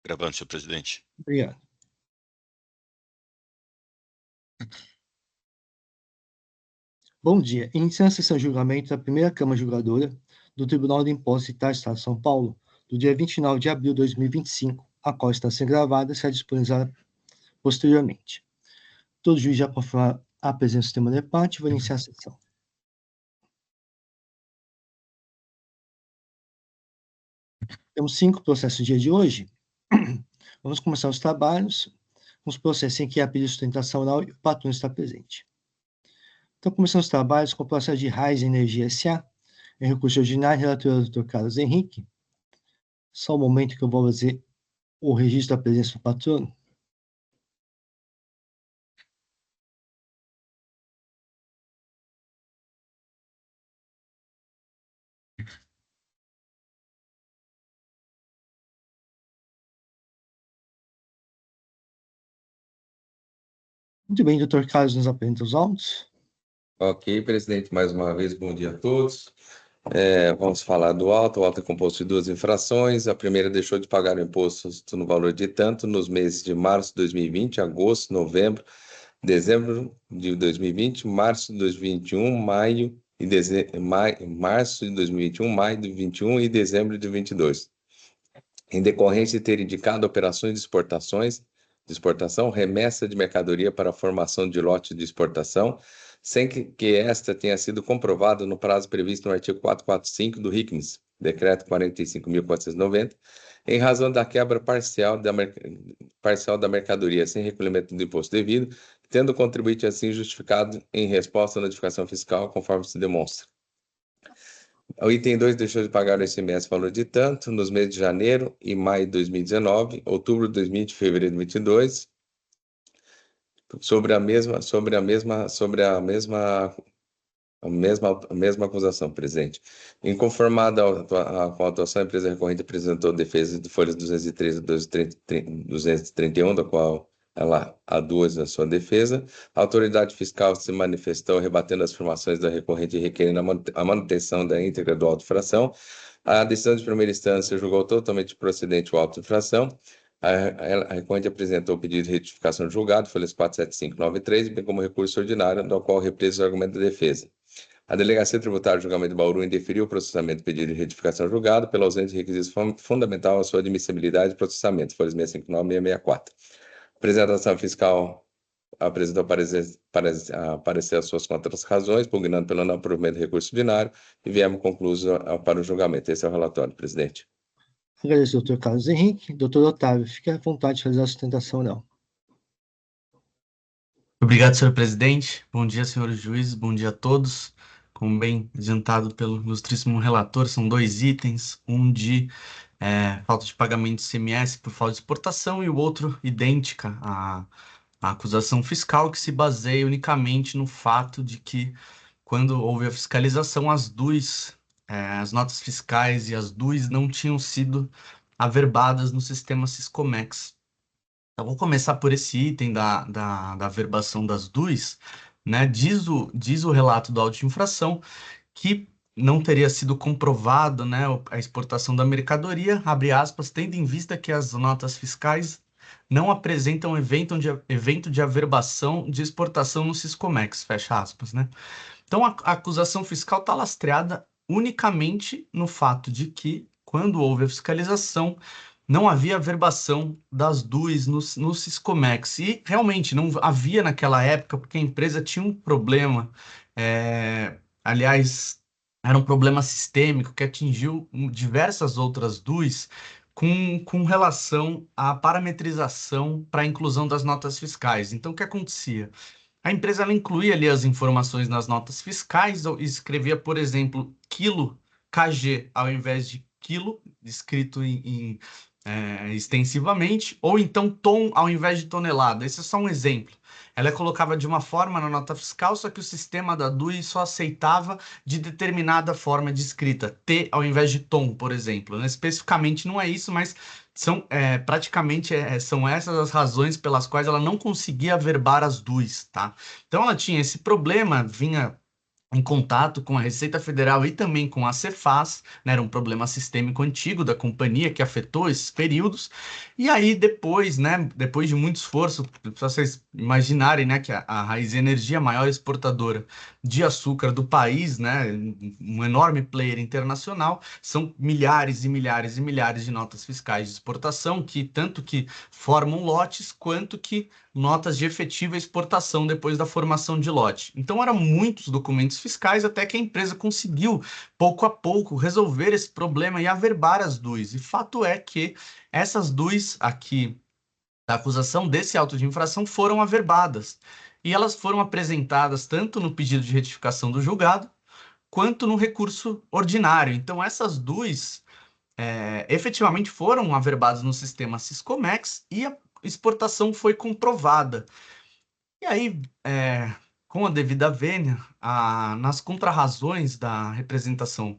Gravando, senhor presidente. Obrigado. Bom dia. Iniciando a sessão de julgamento da primeira Câmara Julgadora do Tribunal de Impostos e Taxas do Estado de São Paulo, do dia 29 de abril de 2025, a qual está sendo gravada e será disponibilizada posteriormente. Todo juiz já confirma a presença do sistema de parte, vou iniciar a sessão. Temos 5 processos no dia de hoje. Vamos começar os trabalhos com os processos em que há pedido de sustentação oral e o patrão está presente. Então, começando os trabalhos com o processo de Raiz Energia S.A., em recurso ordinário, relator Dr. Carlos Henrique. Só um momento que eu vou fazer o registro da presença do patrono. Muito bem, doutor Carlos nos apresenta os autos. Ok, presidente, mais uma vez, bom dia a todos. Vamos falar do auto. O auto é composto de 2 infrações. A primeira deixou de pagar o imposto no valor de tanto nos meses de março de 2020, agosto, novembro, dezembro de 2020, março de 2021, março de 2021, maio de 2021 e dezembro de 2022. Em decorrência de ter indicado operações de exportação, remessa de mercadoria para a formação de lote de exportação, sem que esta tenha sido comprovada no prazo previsto no artigo 445 do RICMES, Decreto 45.490, em razão da quebra parcial da mercadoria sem recolhimento do imposto devido, tendo o contribuinte assim justificado em resposta à notificação fiscal, conforme se demonstra. O item 2 deixou de pagar o ICMS valor de tanto nos meses de janeiro e maio de 2019, outubro de 2020 e fevereiro de 2022, sobre a mesma acusação, presidente. Inconformada com a atuação, a empresa recorrente apresentou defesa de folhas 203 e 231, da qual ela aduz a sua defesa. A autoridade fiscal se manifestou rebatendo as informações da recorrente e requerendo a manutenção da íntegra do auto-infração. A decisão de primeira instância julgou totalmente procedente o auto-infração. A recorrente apresentou o pedido de retificação de julgado, folhas 47593, bem como recurso ordinário, do qual represa o argumento da defesa. A Delegacia Tributária de Julgamento de Bauru indeferiu o processamento do pedido de retificação julgado pela ausência de requisitos fundamental à sua admissibilidade de processamento, folhas 659 e 664. A apresentação fiscal apresentou parecer as suas outras razões, pugnando pelo não provimento do recurso ordinário, e viemos concluídos para o julgamento. Esse é o relatório, presidente. Agradeço ao doutor Carlos Henrique. Doutor Otávio, fique à vontade de realizar a sustentação oral. Obrigado, senhor presidente. Bom dia, senhores juízes. Bom dia a todos. Como bem adiantado pelo ilustríssimo relator, são 2 itens, um de falta de pagamento de ICMS por falta de exportação e o outro idêntica à acusação fiscal, que se baseia unicamente no fato de que, quando houve a fiscalização, as notas fiscais e as DUIs não tinham sido averbadas no sistema Siscomex. Então, vou começar por esse item da averbação das DUIs, né? Diz o relato da auto-infração que não teria sido comprovado, né, a exportação da mercadoria, abre aspas, tendo em vista que as notas fiscais não apresentam evento de averbação de exportação no Siscomex, fecha aspas, né? Então, a acusação fiscal está lastreada unicamente no fato de que, quando houve a fiscalização, não havia averbação das DUIs no Siscomex. E realmente não havia naquela época, porque a empresa tinha um problema, aliás, era um problema sistêmico que atingiu diversas outras DUIs com relação à parametrização para a inclusão das notas fiscais. Então, o que acontecia? A empresa ela incluía ali as informações nas notas fiscais e escrevia, por exemplo, quilo KG ao invés de quilo, escrito extensivamente, ou então tom ao invés de tonelada. Esse é só um exemplo. Ela colocava de uma forma na nota fiscal, só que o sistema da DUI só aceitava de determinada forma de escrita, T ao invés de tom, por exemplo. Né? Especificamente não é isso, mas praticamente são essas as razões pelas quais ela não conseguia averbar as DUIs, tá? Então ela tinha esse problema, vinha em contato com a Receita Federal e também com a Cefaz, né? Era um problema sistêmico antigo da companhia que afetou esses períodos. E aí depois, né, depois de muito esforço, para vocês imaginarem, né, que a Raizen Energia é a maior exportadora de açúcar do país, né, um enorme player internacional, são milhares e milhares e milhares de notas fiscais de exportação que tanto que formam lotes quanto que notas de efetiva exportação depois da formação de lote. Então, eram muitos documentos fiscais até que a empresa conseguiu, pouco a pouco, resolver esse problema e averbar as DUIs. E fato é que essas DUIs aqui da acusação desse auto de infração foram averbadas. E elas foram apresentadas tanto no pedido de retificação do julgado, quanto no recurso ordinário. Então, essas DUIs efetivamente foram averbadas no sistema Siscomex e a exportação foi comprovada. E aí, com a devida vênia, nas contrarrazões da representação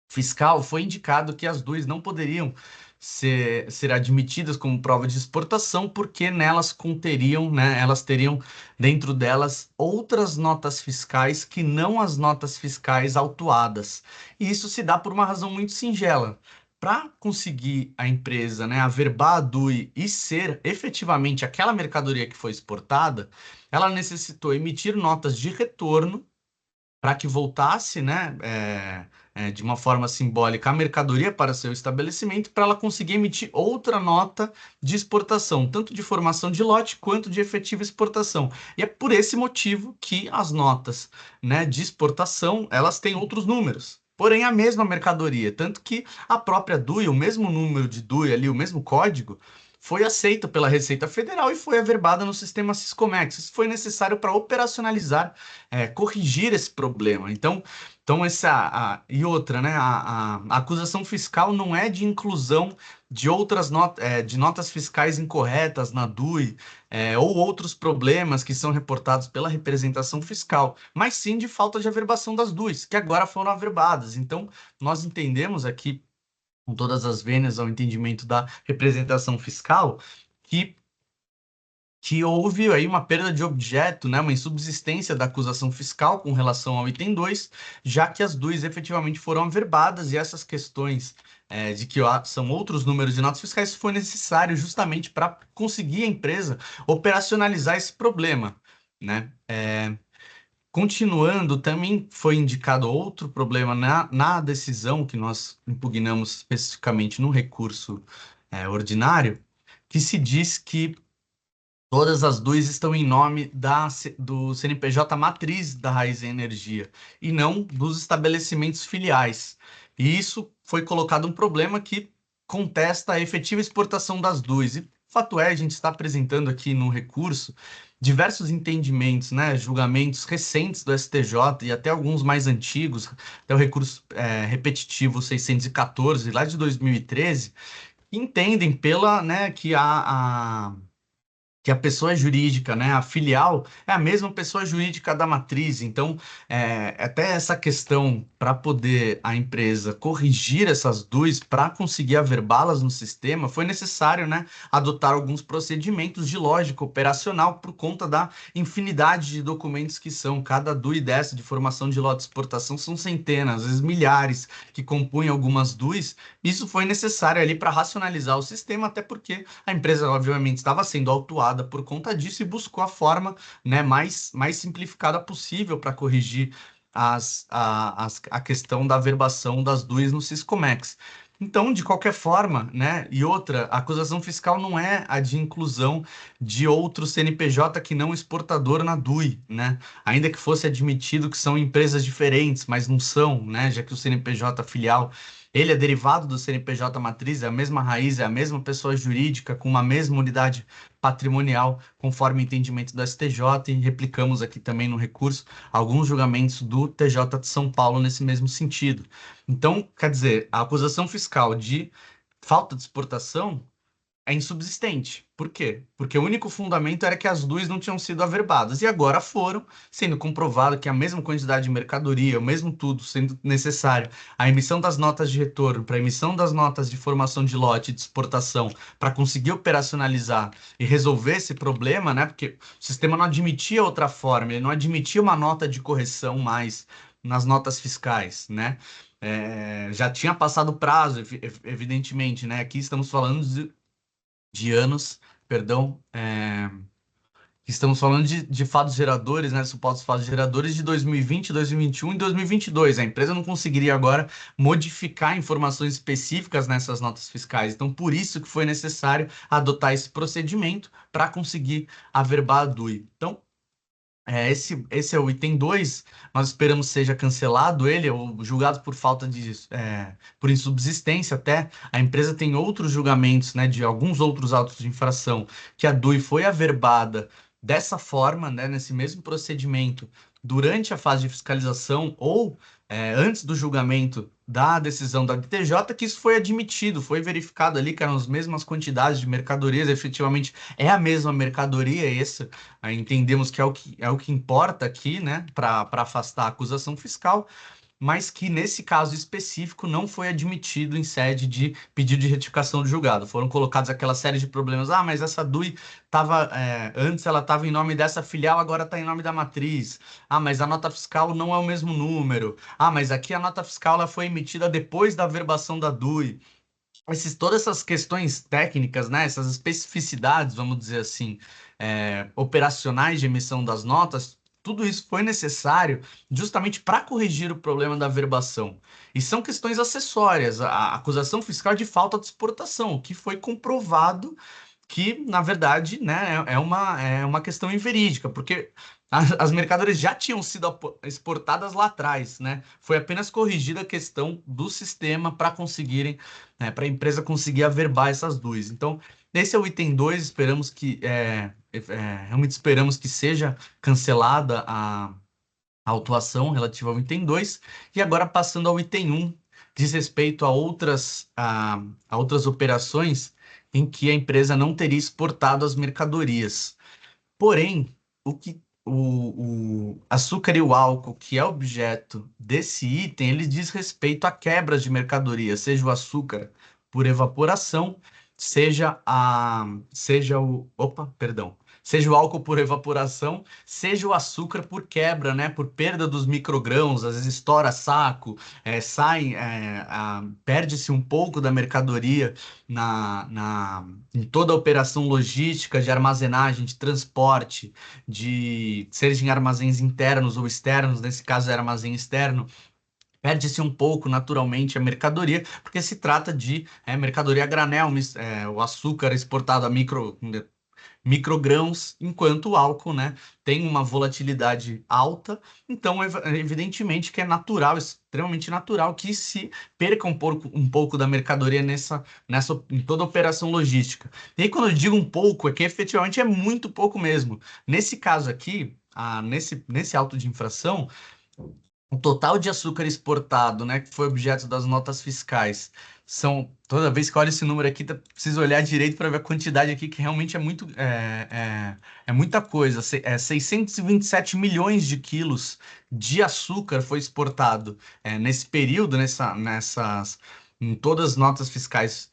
fiscal, foi indicado que as DUIs não poderiam ser admitidas como prova de exportação, porque nelas conteriam, né, elas teriam dentro delas outras notas fiscais que não as notas fiscais autuadas. E isso se dá por uma razão muito singela. Para conseguir a empresa, né, averbar a DUI e ser efetivamente aquela mercadoria que foi exportada, ela necessitou emitir notas de retorno para que voltasse, né, de uma forma simbólica a mercadoria para seu estabelecimento, para ela conseguir emitir outra nota de exportação, tanto de formação de lote quanto de efetiva exportação. E é por esse motivo que as notas, né, de exportação, elas têm outros números. Porém, a mesma mercadoria, tanto que a própria DUI, o mesmo número de DUI ali, o mesmo código, foi aceito pela Receita Federal e foi averbada no sistema Siscomex. Isso foi necessário para operacionalizar, corrigir esse problema. Então e outra, né? A acusação fiscal não é de inclusão de outras de notas fiscais incorretas na DUI, ou outros problemas que são reportados pela representação fiscal, mas sim de falta de averbação das DUIs, que agora foram averbadas. Então, nós entendemos aqui com todas as vênias ao entendimento da representação fiscal, que, que houve aí uma perda de objeto, né, uma insubsistência da acusação fiscal com relação ao item 2, já que as DUIs efetivamente foram averbadas e essas questões de que são outros números de notas fiscais foi necessário justamente para conseguir a empresa operacionalizar esse problema, né? Continuando, também foi indicado outro problema na decisão que nós impugnamos especificamente no recurso ordinário, que se diz que todas as duas estão em nome do CNPJ matriz da Raizen Energia e não dos estabelecimentos filiais. E isso foi colocado um problema que contesta a efetiva exportação das duas. E fato é, a gente está apresentando aqui no recurso diversos entendimentos, né, julgamentos recentes do STJ e até alguns mais antigos, até o recurso repetitivo 614, lá de 2013, entendem né, que a pessoa jurídica, né, a filial, é a mesma pessoa jurídica da matriz. Então, até essa questão para poder a empresa corrigir essas duas, para conseguir averbá-las no sistema, foi necessário, né, adotar alguns procedimentos de lógica operacional por conta da infinidade de documentos que são. Cada DUI dessa de formação de lote de exportação são centenas, às vezes milhares, que compõem algumas DUIs. Isso foi necessário ali para racionalizar o sistema, até porque a empresa, obviamente, estava sendo autuada por conta disso e buscou a forma, né, mais simplificada possível para corrigir a questão da averbação das DUIs no Siscomex. Então, de qualquer forma, né, e outra, a acusação fiscal não é a de inclusão de outro CNPJ que não exportador na DUI, né? Ainda que fosse admitido que são empresas diferentes, mas não são, né, já que o CNPJ filial ele é derivado do CNPJ matriz, é a mesma raiz, é a mesma pessoa jurídica com uma mesma unidade patrimonial, conforme o entendimento do STJ, e replicamos aqui também no recurso alguns julgamentos do TJ de São Paulo nesse mesmo sentido. Então, quer dizer, a acusação fiscal de falta de exportação é insubsistente. Por quê? Porque o único fundamento era que as duas não tinham sido averbadas, e agora foram, sendo comprovado que a mesma quantidade de mercadoria, o mesmo tudo sendo necessário, a emissão das notas de retorno, para a emissão das notas de formação de lote de exportação, para conseguir operacionalizar e resolver esse problema, né? Porque o sistema não admitia outra forma, ele não admitia uma nota de correção mais nas notas fiscais, né? Já tinha passado o prazo, evidentemente, né? Aqui estamos falando de anos, perdão, estamos falando de fatos geradores, né? Supostos fatos geradores de 2020, 2021 e 2022. A empresa não conseguiria agora modificar informações específicas nessas notas fiscais. Então, por isso que foi necessário adotar esse procedimento para conseguir averbar a DUI. Então, esse é o item 2. Nós esperamos seja cancelado ele, ou julgado por falta de, por insubsistência até. A empresa tem outros julgamentos, né, de alguns outros autos de infração, que a DUI foi averbada dessa forma, né, nesse mesmo procedimento, durante a fase de fiscalização ou antes do julgamento da decisão da DTJ, que isso foi admitido, foi verificado ali que eram as mesmas quantidades de mercadorias, efetivamente é a mesma mercadoria, esse aí entendemos que é o que importa aqui, né, para afastar a acusação fiscal, mas que nesse caso específico não foi admitido em sede de pedido de retificação do julgado. Foram colocados aquela série de problemas. Ah, mas essa DUI estava, antes ela estava em nome dessa filial, agora está em nome da matriz. Ah, mas a nota fiscal não é o mesmo número. Ah, mas aqui a nota fiscal ela foi emitida depois da averbação da DUI. Todas essas questões técnicas, né, essas especificidades, vamos dizer assim, operacionais de emissão das notas, tudo isso foi necessário justamente para corrigir o problema da averbação. E são questões acessórias, a acusação fiscal de falta de exportação, o que foi comprovado que, na verdade, né, é uma questão inverídica, porque as mercadorias já tinham sido exportadas lá atrás, né? Foi apenas corrigida a questão do sistema para conseguirem, né, para a empresa conseguir averbar essas duas. Então, esse é o item 2, esperamos que, realmente esperamos que seja cancelada a autuação relativa ao item 2, e agora passando ao item 1, diz respeito a outras operações em que a empresa não teria exportado as mercadorias. Porém, o açúcar e o álcool, que é objeto desse item, ele diz respeito a quebras de mercadoria, seja o açúcar por evaporação, seja o álcool por evaporação, seja o açúcar por quebra, né, por perda dos microgrãos, às vezes estoura saco, perde-se um pouco da mercadoria em toda a operação logística de armazenagem, de transporte, seja em armazéns internos ou externos, nesse caso é armazém externo, perde-se um pouco naturalmente a mercadoria, porque se trata de mercadoria a granel, o açúcar exportado a microgrãos, enquanto o álcool, né, tem uma volatilidade alta, então evidentemente que é natural, extremamente natural que se perca um pouco da mercadoria em toda a operação logística. E aí quando eu digo um pouco, é que efetivamente é muito pouco mesmo. Nesse caso aqui, nesse auto de infração, o total de açúcar exportado, né, que foi objeto das notas fiscais, toda vez que eu olho esse número aqui, preciso olhar direito para ver a quantidade aqui, que realmente é muita coisa. 627 milhões de quilos de açúcar foi exportado nesse período, em todas as notas fiscais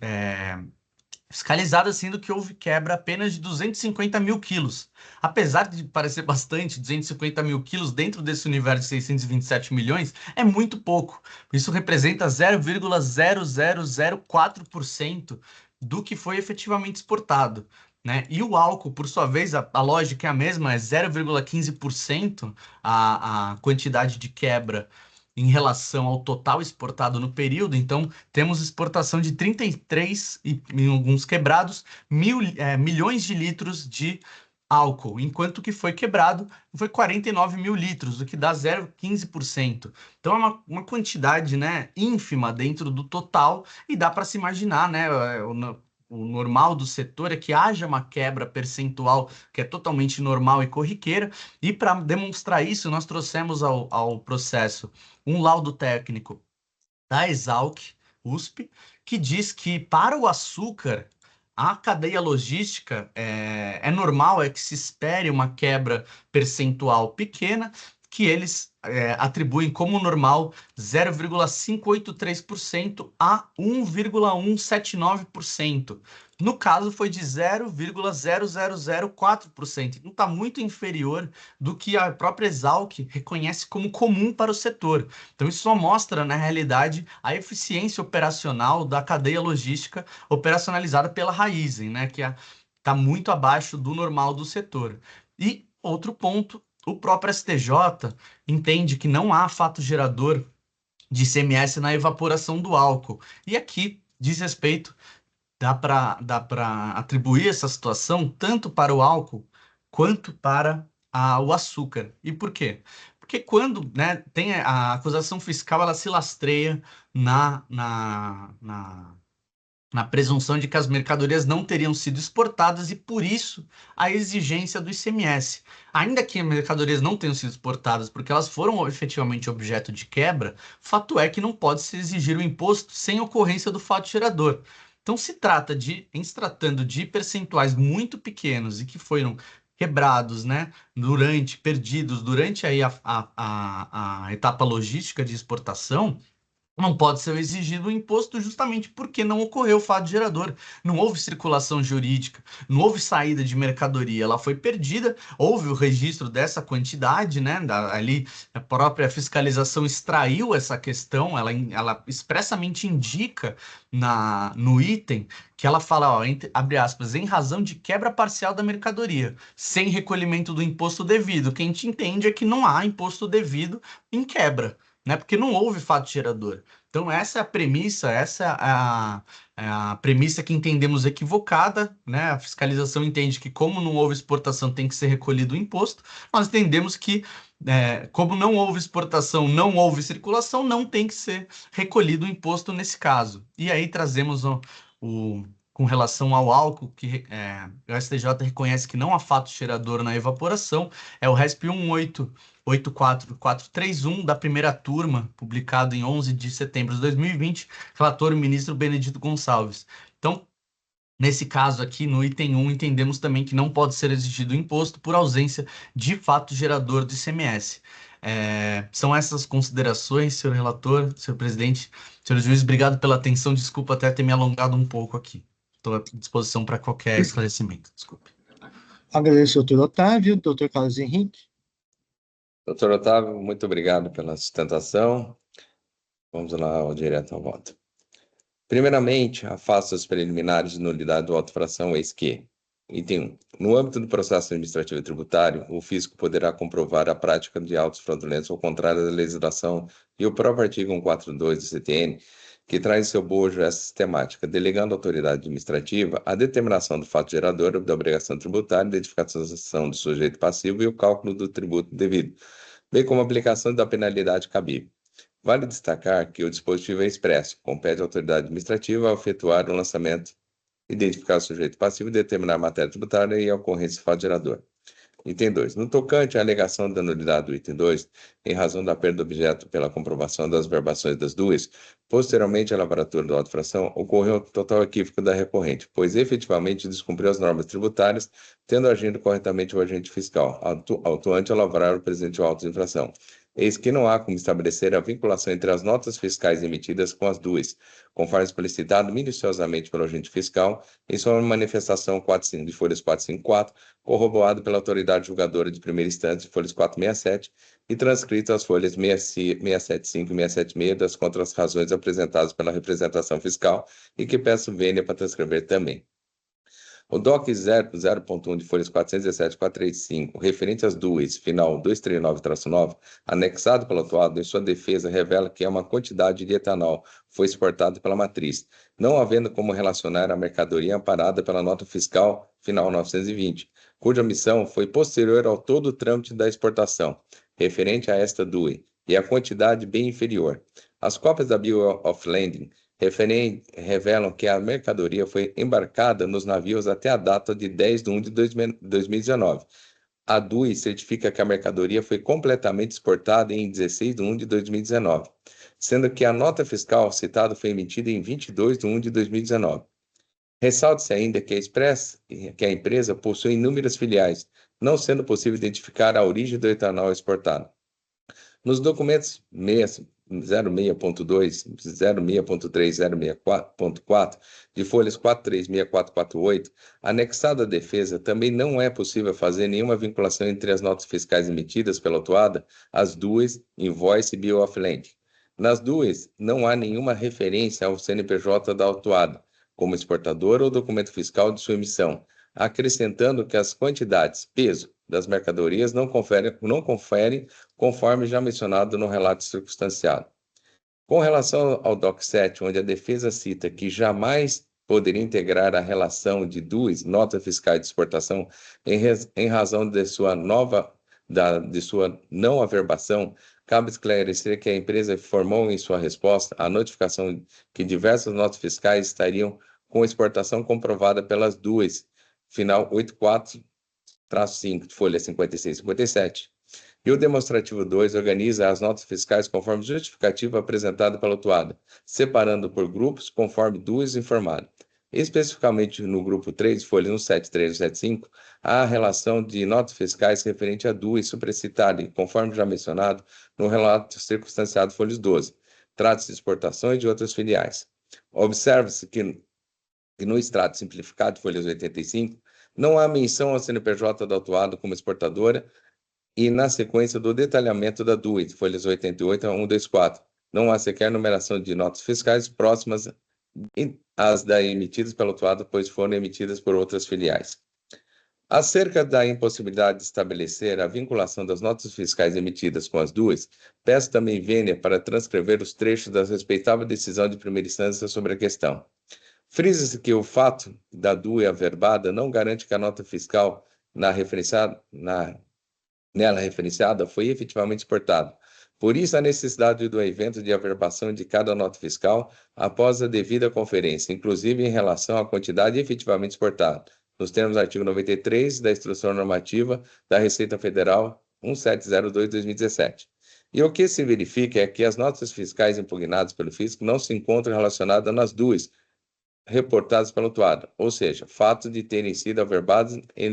fiscalizada, sendo que houve quebra apenas de 250 mil quilos. Apesar de parecer bastante, 250 mil quilos dentro desse universo de 627 milhões é muito pouco. Isso representa 0,0004% do que foi efetivamente exportado, né? E o álcool, por sua vez, a lógica é a mesma, é 0,15% a quantidade de quebra em relação ao total exportado no período. Então, temos exportação de 33, e em alguns quebrados, milhões de litros de álcool, enquanto que foi quebrado foi 49 mil litros, o que dá 0,15%. Então, é uma quantidade, né, ínfima dentro do total, e dá para se imaginar, né, o normal do setor é que haja uma quebra percentual que é totalmente normal e corriqueira, e para demonstrar isso, nós trouxemos ao processo um laudo técnico da Exalc USP, que diz que para o açúcar a cadeia logística é normal, é que se espere uma quebra percentual pequena, que eles atribuem como normal 0,583% a 1,179%. No caso, foi de 0,0004%. Então, está muito inferior do que a própria Exalc reconhece como comum para o setor. Então, isso só mostra, na realidade, a eficiência operacional da cadeia logística operacionalizada pela Raízen, né, que está muito abaixo do normal do setor. E outro ponto, o próprio STJ entende que não há fato gerador de ICMS na evaporação do álcool. E aqui diz respeito, dá para atribuir essa situação tanto para o álcool quanto para o açúcar. E por quê? Porque quando, né, tem a acusação fiscal, ela se lastreia na presunção de que as mercadorias não teriam sido exportadas e, por isso, a exigência do ICMS. Ainda que as mercadorias não tenham sido exportadas porque elas foram efetivamente objeto de quebra, fato é que não pode se exigir o imposto sem ocorrência do fato gerador. Então, se tratando de percentuais muito pequenos e que foram quebrados, né, perdidos durante aí a etapa logística de exportação, não pode ser exigido o imposto justamente porque não ocorreu o fato gerador. Não houve circulação jurídica, não houve saída de mercadoria, ela foi perdida, houve o registro dessa quantidade, né? Ali a própria fiscalização extraiu essa questão, ela expressamente indica no item que ela fala, ó, abre aspas, em razão de quebra parcial da mercadoria, sem recolhimento do imposto devido. O que a gente entende é que não há imposto devido em quebra, né? Porque não houve fato gerador. Então, essa é a premissa, essa é a premissa que entendemos equivocada, né? A fiscalização entende que, como não houve exportação, tem que ser recolhido o imposto. Nós entendemos que, como não houve exportação, não houve circulação, não tem que ser recolhido o imposto nesse caso. E aí trazemos com relação ao álcool, que o STJ reconhece que não há fato gerador na evaporação, é o RESP 1884431 da primeira turma, publicado em 11 de setembro de 2020, relator o ministro Benedito Gonçalves. Então, nesse caso aqui, no item 1, entendemos também que não pode ser exigido imposto por ausência de fato gerador de ICMS. São essas considerações, senhor relator, senhor presidente, senhor juiz, obrigado pela atenção, desculpa até ter me alongado um pouco aqui. Estou à disposição para qualquer esclarecimento, desculpe. Agradeço ao doutor Otávio, doutor Carlos Henrique. Doutor Otávio, muito obrigado pela sustentação. Vamos lá direto ao voto. Primeiramente, afasta os preliminares de nulidade do auto-infração, eis que: item 1. No âmbito do processo administrativo e tributário, o fisco poderá comprovar a prática de autos fraudulentos ao contrário da legislação e o próprio artigo 142 do CTN, que traz em seu bojo essa sistemática, delegando à autoridade administrativa a determinação do fato gerador da obrigação tributária, identificação do sujeito passivo e o cálculo do tributo devido, bem como a aplicação da penalidade cabível. Vale destacar que o dispositivo é expresso, compete à autoridade administrativa a efetuar o lançamento, identificar o sujeito passivo, determinar a matéria tributária e a ocorrência do fato gerador. Item 2. No tocante à alegação da nulidade do item 2, em razão da perda do objeto pela comprovação das verbações das duas, posteriormente à lavratura da auto-infração, ocorreu um total equívoco da recorrente, pois efetivamente descumpriu as normas tributárias, tendo agido corretamente o agente fiscal, autuante a lavrar o presente auto de infração. Eis que não há como estabelecer a vinculação entre as notas fiscais emitidas com as duas, conforme explicitado minuciosamente pelo agente fiscal em sua manifestação 45, de folhas 454, corroborado pela autoridade julgadora de primeira instância, folhas 467, e transcrito as folhas 675 e 676 das contras-razões apresentadas pela representação fiscal e que peço vênia para transcrever também. O DOC 0.1 de folhas 417 e 435, referente às duas, final 239-9, anexado pelo autuado, em sua defesa, revela que uma quantidade de etanol foi exportada pela matriz, não havendo como relacionar a mercadoria amparada pela nota fiscal final 920, cuja missão foi posterior ao todo o trâmite da exportação, referente a esta DUI, e a quantidade bem inferior. As cópias da Bill of Lading revelam que a mercadoria foi embarcada nos navios até a data de 10 de 1 de 2019. A DUI certifica que a mercadoria foi completamente exportada em 16 de 1 de 2019, sendo que a nota fiscal citada foi emitida em 22 de 1 de 2019. Ressalte-se ainda que a empresa possui inúmeras filiais, não sendo possível identificar a origem do etanol exportado. Nos documentos 06.2, 06.3, 06.4 de folhas 436448, anexado à defesa, também não é possível fazer nenhuma vinculação entre as notas fiscais emitidas pela autuada, as duas, invoice e bill of lading. Nas duas, não há nenhuma referência ao CNPJ da autuada, como exportador ou documento fiscal de sua emissão, acrescentando que as quantidades, peso, das mercadorias não conferem conforme já mencionado no relato circunstanciado. Com relação ao DOC 7, onde a defesa cita que jamais poderia integrar a relação de duas notas fiscais de exportação em razão de sua não averbação, cabe esclarecer que a empresa informou em sua resposta a notificação que diversas notas fiscais estariam com exportação comprovada pelas duas, final 84-5, folha 56 e 57. E o demonstrativo 2 organiza as notas fiscais conforme justificativa apresentada pela autuada, separando por grupos conforme duas informado. Especificamente no grupo 3, folhas 173 e 175, há a relação de notas fiscais referente a duas supracitada, conforme já mencionado no relato circunstanciado folhas 12. Trata-se de exportações de outras filiais. Observe-se que no extrato simplificado, folhas 85, não há menção ao CNPJ da autuada como exportadora e na sequência do detalhamento da DUI, folhas 88 a 124. Não há sequer numeração de notas fiscais próximas às emitidas pela autuada, pois foram emitidas por outras filiais. Acerca da impossibilidade de estabelecer a vinculação das notas fiscais emitidas com as duas, peço também vênia para transcrever os trechos da respeitável decisão de primeira instância sobre a questão. Frisa-se que o fato da DUI averbada não garante que a nota fiscal nela referenciada foi efetivamente exportada. Por isso, a necessidade do evento de averbação de cada nota fiscal após a devida conferência, inclusive em relação à quantidade efetivamente exportada, nos termos do artigo 93 da Instrução Normativa da Receita Federal 1702/2017. E o que se verifica é que as notas fiscais impugnadas pelo fisco não se encontram relacionadas nas duas reportadas pela autuada, ou seja, fato de terem sido averbadas e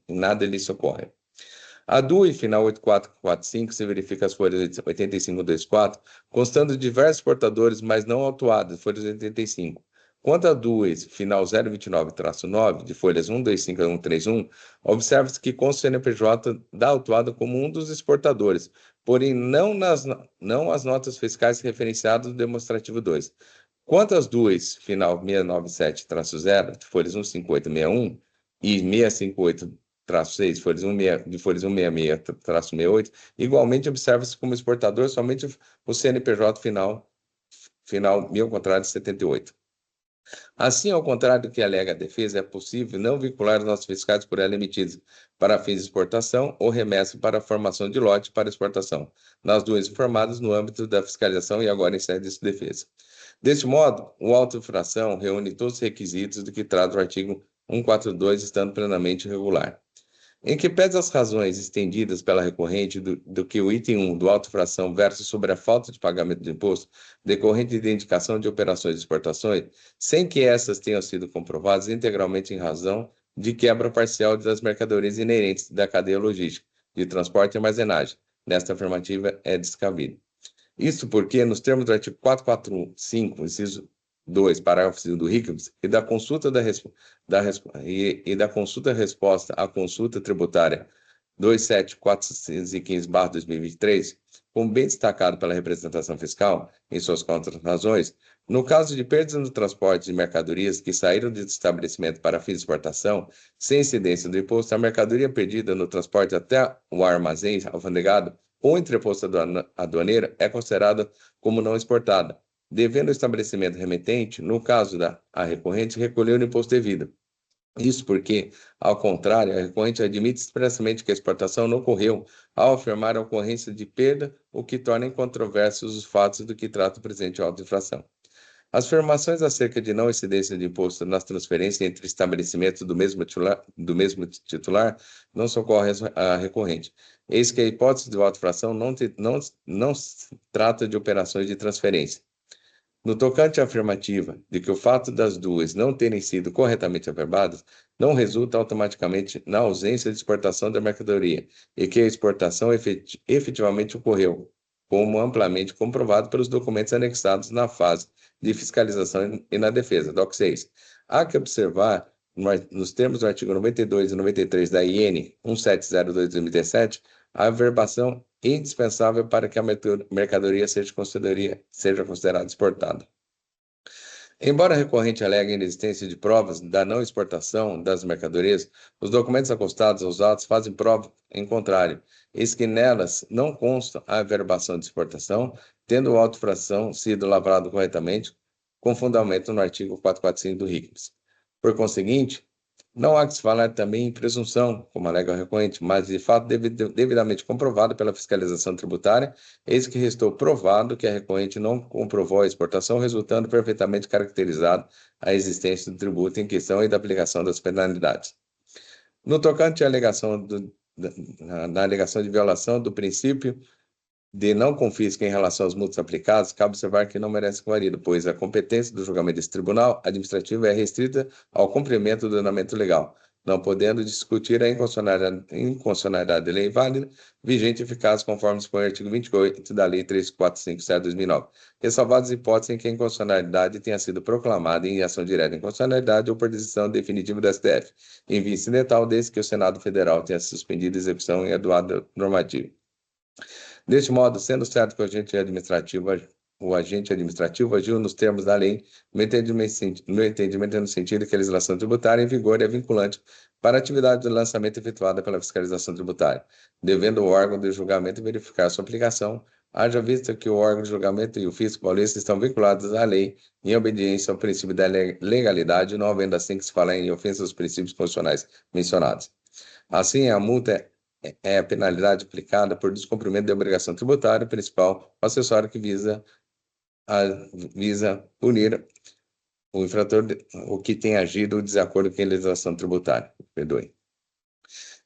nada lhes ocorre. A DUI, final 8445, se verifica as folhas 8524, constando de diversos portadores, mas não autuadas, folhas 85. Quanto a DUI, final 029-9, de folhas 125 a 131, observa-se que consta o CNPJ da autuada como um dos exportadores, porém não as notas fiscais referenciadas no demonstrativo 2. Quanto às duas, final 697-0, de folhas 158-61 e 658-6, de folhas 166-68, igualmente observa-se como exportador somente o CNPJ final 1000-78. Assim, ao contrário do que alega a defesa, é possível não vincular as notas fiscais por ela emitidas para fins de exportação ou remessa para a formação de lote para exportação, nas duas informadas no âmbito da fiscalização e agora em sede de defesa. Deste modo, o auto-infração reúne todos os requisitos do que trata o artigo 142, estando plenamente regular. Em que pese as razões estendidas pela recorrente do que o item 1 do auto-infração versa sobre a falta de pagamento de imposto decorrente de indicação de operações de exportações, sem que essas tenham sido comprovadas integralmente em razão de quebra parcial das mercadorias inerentes da cadeia logística, de transporte e armazenagem. Nesta afirmativa é descabido. Isso porque, nos termos do artigo 445, inciso 2, parágrafo 5 do RICMS, e da consulta resposta à consulta tributária 27415/2023, como bem destacado pela representação fiscal em suas contrarrazões, no caso de perdas no transporte de mercadorias que saíram do estabelecimento para fins de exportação, sem incidência do imposto, a mercadoria perdida no transporte até o armazém alfandegado ou entreposto aduaneira é considerada como não exportada, devendo o estabelecimento remetente, no caso da recorrente, recolher o imposto devido. Isso porque, ao contrário, a recorrente admite expressamente que a exportação não ocorreu ao afirmar a ocorrência de perda, o que torna incontroversos os fatos do que trata o presente auto-infração. As afirmações acerca de não incidência de imposto nas transferências entre estabelecimentos do mesmo titular não socorrem à recorrente. Eis que a hipótese de auto-infração não se trata de operações de transferência. No tocante à afirmativa de que o fato das duas não terem sido corretamente averbadas não resulta automaticamente na ausência de exportação da mercadoria e que a exportação efetivamente ocorreu, como amplamente comprovado pelos documentos anexados na fase de fiscalização e na defesa, DOC 6. Há que observar, nos termos do artigo 92 e 93 da IN 1702/2017, a averbação indispensável para que a mercadoria seja considerada exportada. Embora a recorrente alegue a inexistência de provas da não exportação das mercadorias, os documentos acostados aos autos fazem prova em contrário, eis que nelas não consta a averbação de exportação, tendo o auto-infração sido lavrado corretamente, com fundamento no artigo 445 do RICMS. Por conseguinte, não há que se falar também em presunção, como alega o recorrente, mas de fato devidamente comprovado pela fiscalização tributária, eis que restou provado que a recorrente não comprovou a exportação, resultando perfeitamente caracterizado a existência do tributo em questão e da aplicação das penalidades. No tocante à alegação na alegação de violação do princípio de não confisco em relação aos multas aplicados, cabe observar que não merece guarida, pois a competência do julgamento desse tribunal administrativo é restrita ao cumprimento do ordenamento legal, não podendo discutir a inconstitucionalidade da lei válida, vigente e eficaz conforme dispõe o artigo 28 da Lei 3457/2009, ressalvadas as hipóteses em que a inconstitucionalidade tenha sido proclamada em ação direta de inconstitucionalidade ou por decisão definitiva do STF, em via incidental, desde que o Senado Federal tenha suspendido a execução em adequado normativo. Deste modo, sendo certo que o agente administrativo agiu nos termos da lei, no entendimento no sentido que a legislação tributária em vigor é vinculante para a atividade de lançamento efetuada pela fiscalização tributária, devendo o órgão de julgamento verificar sua aplicação, haja vista que o órgão de julgamento e o fisco paulista estão vinculados à lei em obediência ao princípio da legalidade, não havendo assim que se falar em ofensa aos princípios constitucionais mencionados. Assim, a multa é a penalidade aplicada por descumprimento de obrigação tributária principal ou acessória que visa punir o infrator, o que tem agido de desacordo com a legislação tributária. Perdoe.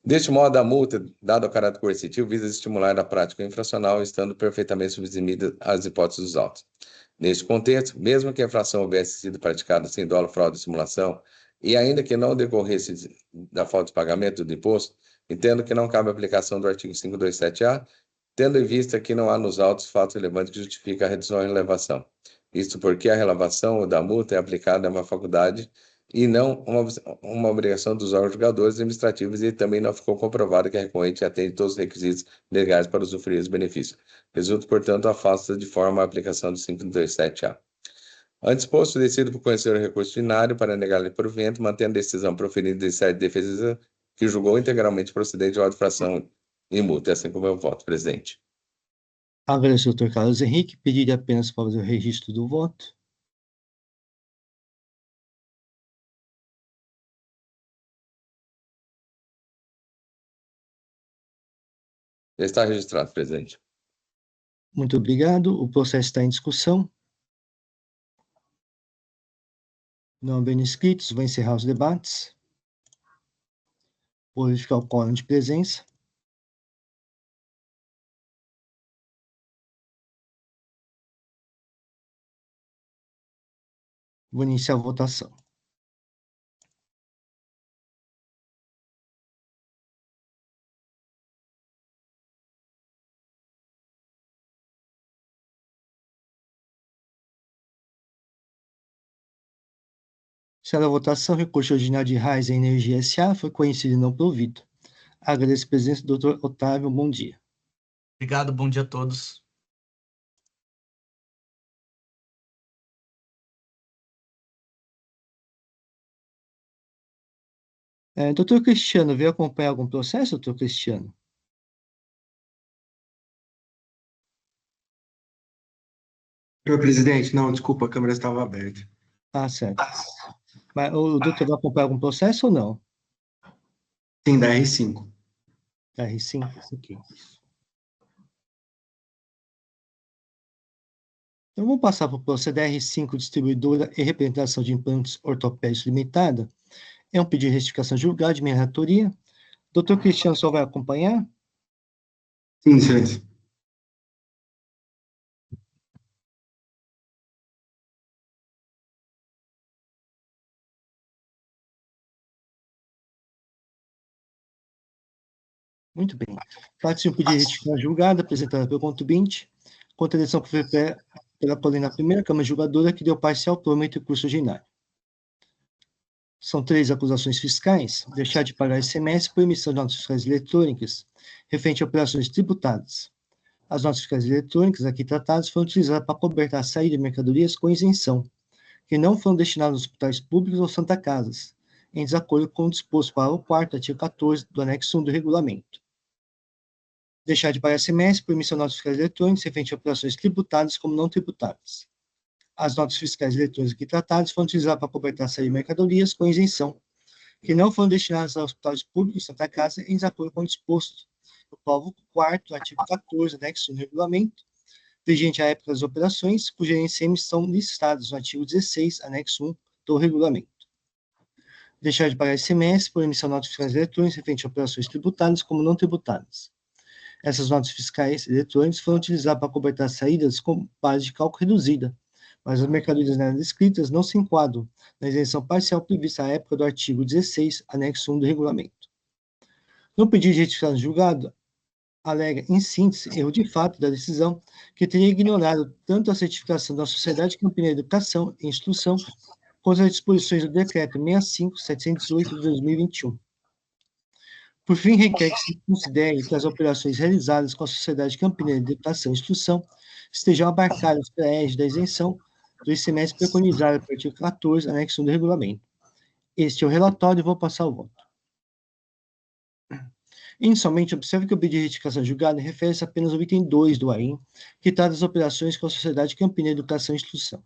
Deste modo, a multa, dada o caráter coercitivo, visa estimular a prática infracional, estando perfeitamente subsumidas as hipóteses dos autos. Neste contexto, mesmo que a infração houvesse sido praticada sem dolo, fraude ou simulação, e ainda que não decorresse da falta de pagamento do imposto, entendo que não cabe a aplicação do artigo 527-A, tendo em vista que não há nos autos fato relevante que justifique a redução ou relevação. Isto porque a relevação da multa é aplicada a uma faculdade e não uma obrigação dos órgãos julgadores administrativos, e também não ficou comprovado que a recorrente atende todos os requisitos legais para usufruir dos benefícios. Resulta, portanto, afasta de forma a aplicação do 527-A. Antes posto, decido por conhecer o recurso ordinário para negar-lhe provimento, mantendo a decisão proferida em sede de defesa que julgou integralmente procedente de auto-infração e multa, assim como eu voto, presidente. Agradeço, doutor Carlos Henrique. Pediria apenas para fazer o registro do voto. Já está registrado, presidente. Muito obrigado. O processo está em discussão. Não havendo inscritos, vou encerrar os debates. Vou verificar o quórum de presença. Vou iniciar a votação. Iniciada a votação, recurso ordinário de Raiz Energia S.A. foi conhecido e não provido. Agradeço a presença do doutor Otávio. Bom dia. Obrigado, bom dia a todos. Doutor Cristiano, veio acompanhar algum processo, doutor Cristiano? Senhor presidente, não, desculpa, a câmera estava aberta. Ah, certo. Mas o doutor vai acompanhar algum processo ou não? Sim, da R5. R5, ok. Então, vamos passar para o processo da R5, Distribuidora e Representação de Implantes Ortopédicos Limitada. É um pedido de retificação julgado de minha relatoria. Doutor Cristiano, só vai acompanhar? Sim, senhores. Muito bem. Trata-se de um pedido de retificação julgada, apresentada pelo contribuinte, contra a decisão que foi pela qual na primeira Câmara Julgadora, que deu parcial prova entre o curso ordinário. São 3 acusações fiscais: deixar de pagar ICMS por emissão de notas fiscais eletrônicas, referente a operações tributadas. As notas fiscais eletrônicas aqui tratadas foram utilizadas para cobertar a saída de mercadorias com isenção, que não foram destinadas aos hospitais públicos ou Santa Casas, em desacordo com o disposto para o 4º, artigo 14 do anexo 1 do regulamento. Deixar de pagar ICMS por emissão de notas fiscais eletrônicas referente a operações tributadas como não tributadas. As notas fiscais eletrônicas aqui tratadas foram utilizadas para cobertar a saída de mercadorias com isenção, que não foram destinadas aos hospitais públicos ou Santa Casa, em desacordo com o disposto no parágrafo 4º, artigo 14, anexo 1 do regulamento, vigente à época das operações, cuja ICMS são listadas no artigo 16, anexo 1 do regulamento. Deixar de pagar ICMS por emissão de notas fiscais eletrônicas referente a operações tributadas como não tributadas. Essas notas fiscais eletrônicas foram utilizadas para cobertar saídas com base de cálculo reduzida, mas as mercadorias nelas descritas não se enquadram na isenção parcial prevista à época do artigo 16, anexo 1 do regulamento. No pedido de retificação julgado, alega, em síntese, erro de fato da decisão, que teria ignorado tanto a certificação da Sociedade Campineira de Educação e Instrução, quanto as disposições do Decreto 65.718 de 2021. Por fim, requer que se considere que as operações realizadas com a Sociedade Campineira de Educação e Instrução estejam abarcadas pela égide da isenção do ICMS preconizada pelo artigo 14, anexo 1 do regulamento. Este é o relatório e vou passar o voto. Inicialmente, observe que o pedido de retificação julgada refere-se apenas ao item 2 do AIM, que trata das operações com a Sociedade Campineira de Educação e Instrução.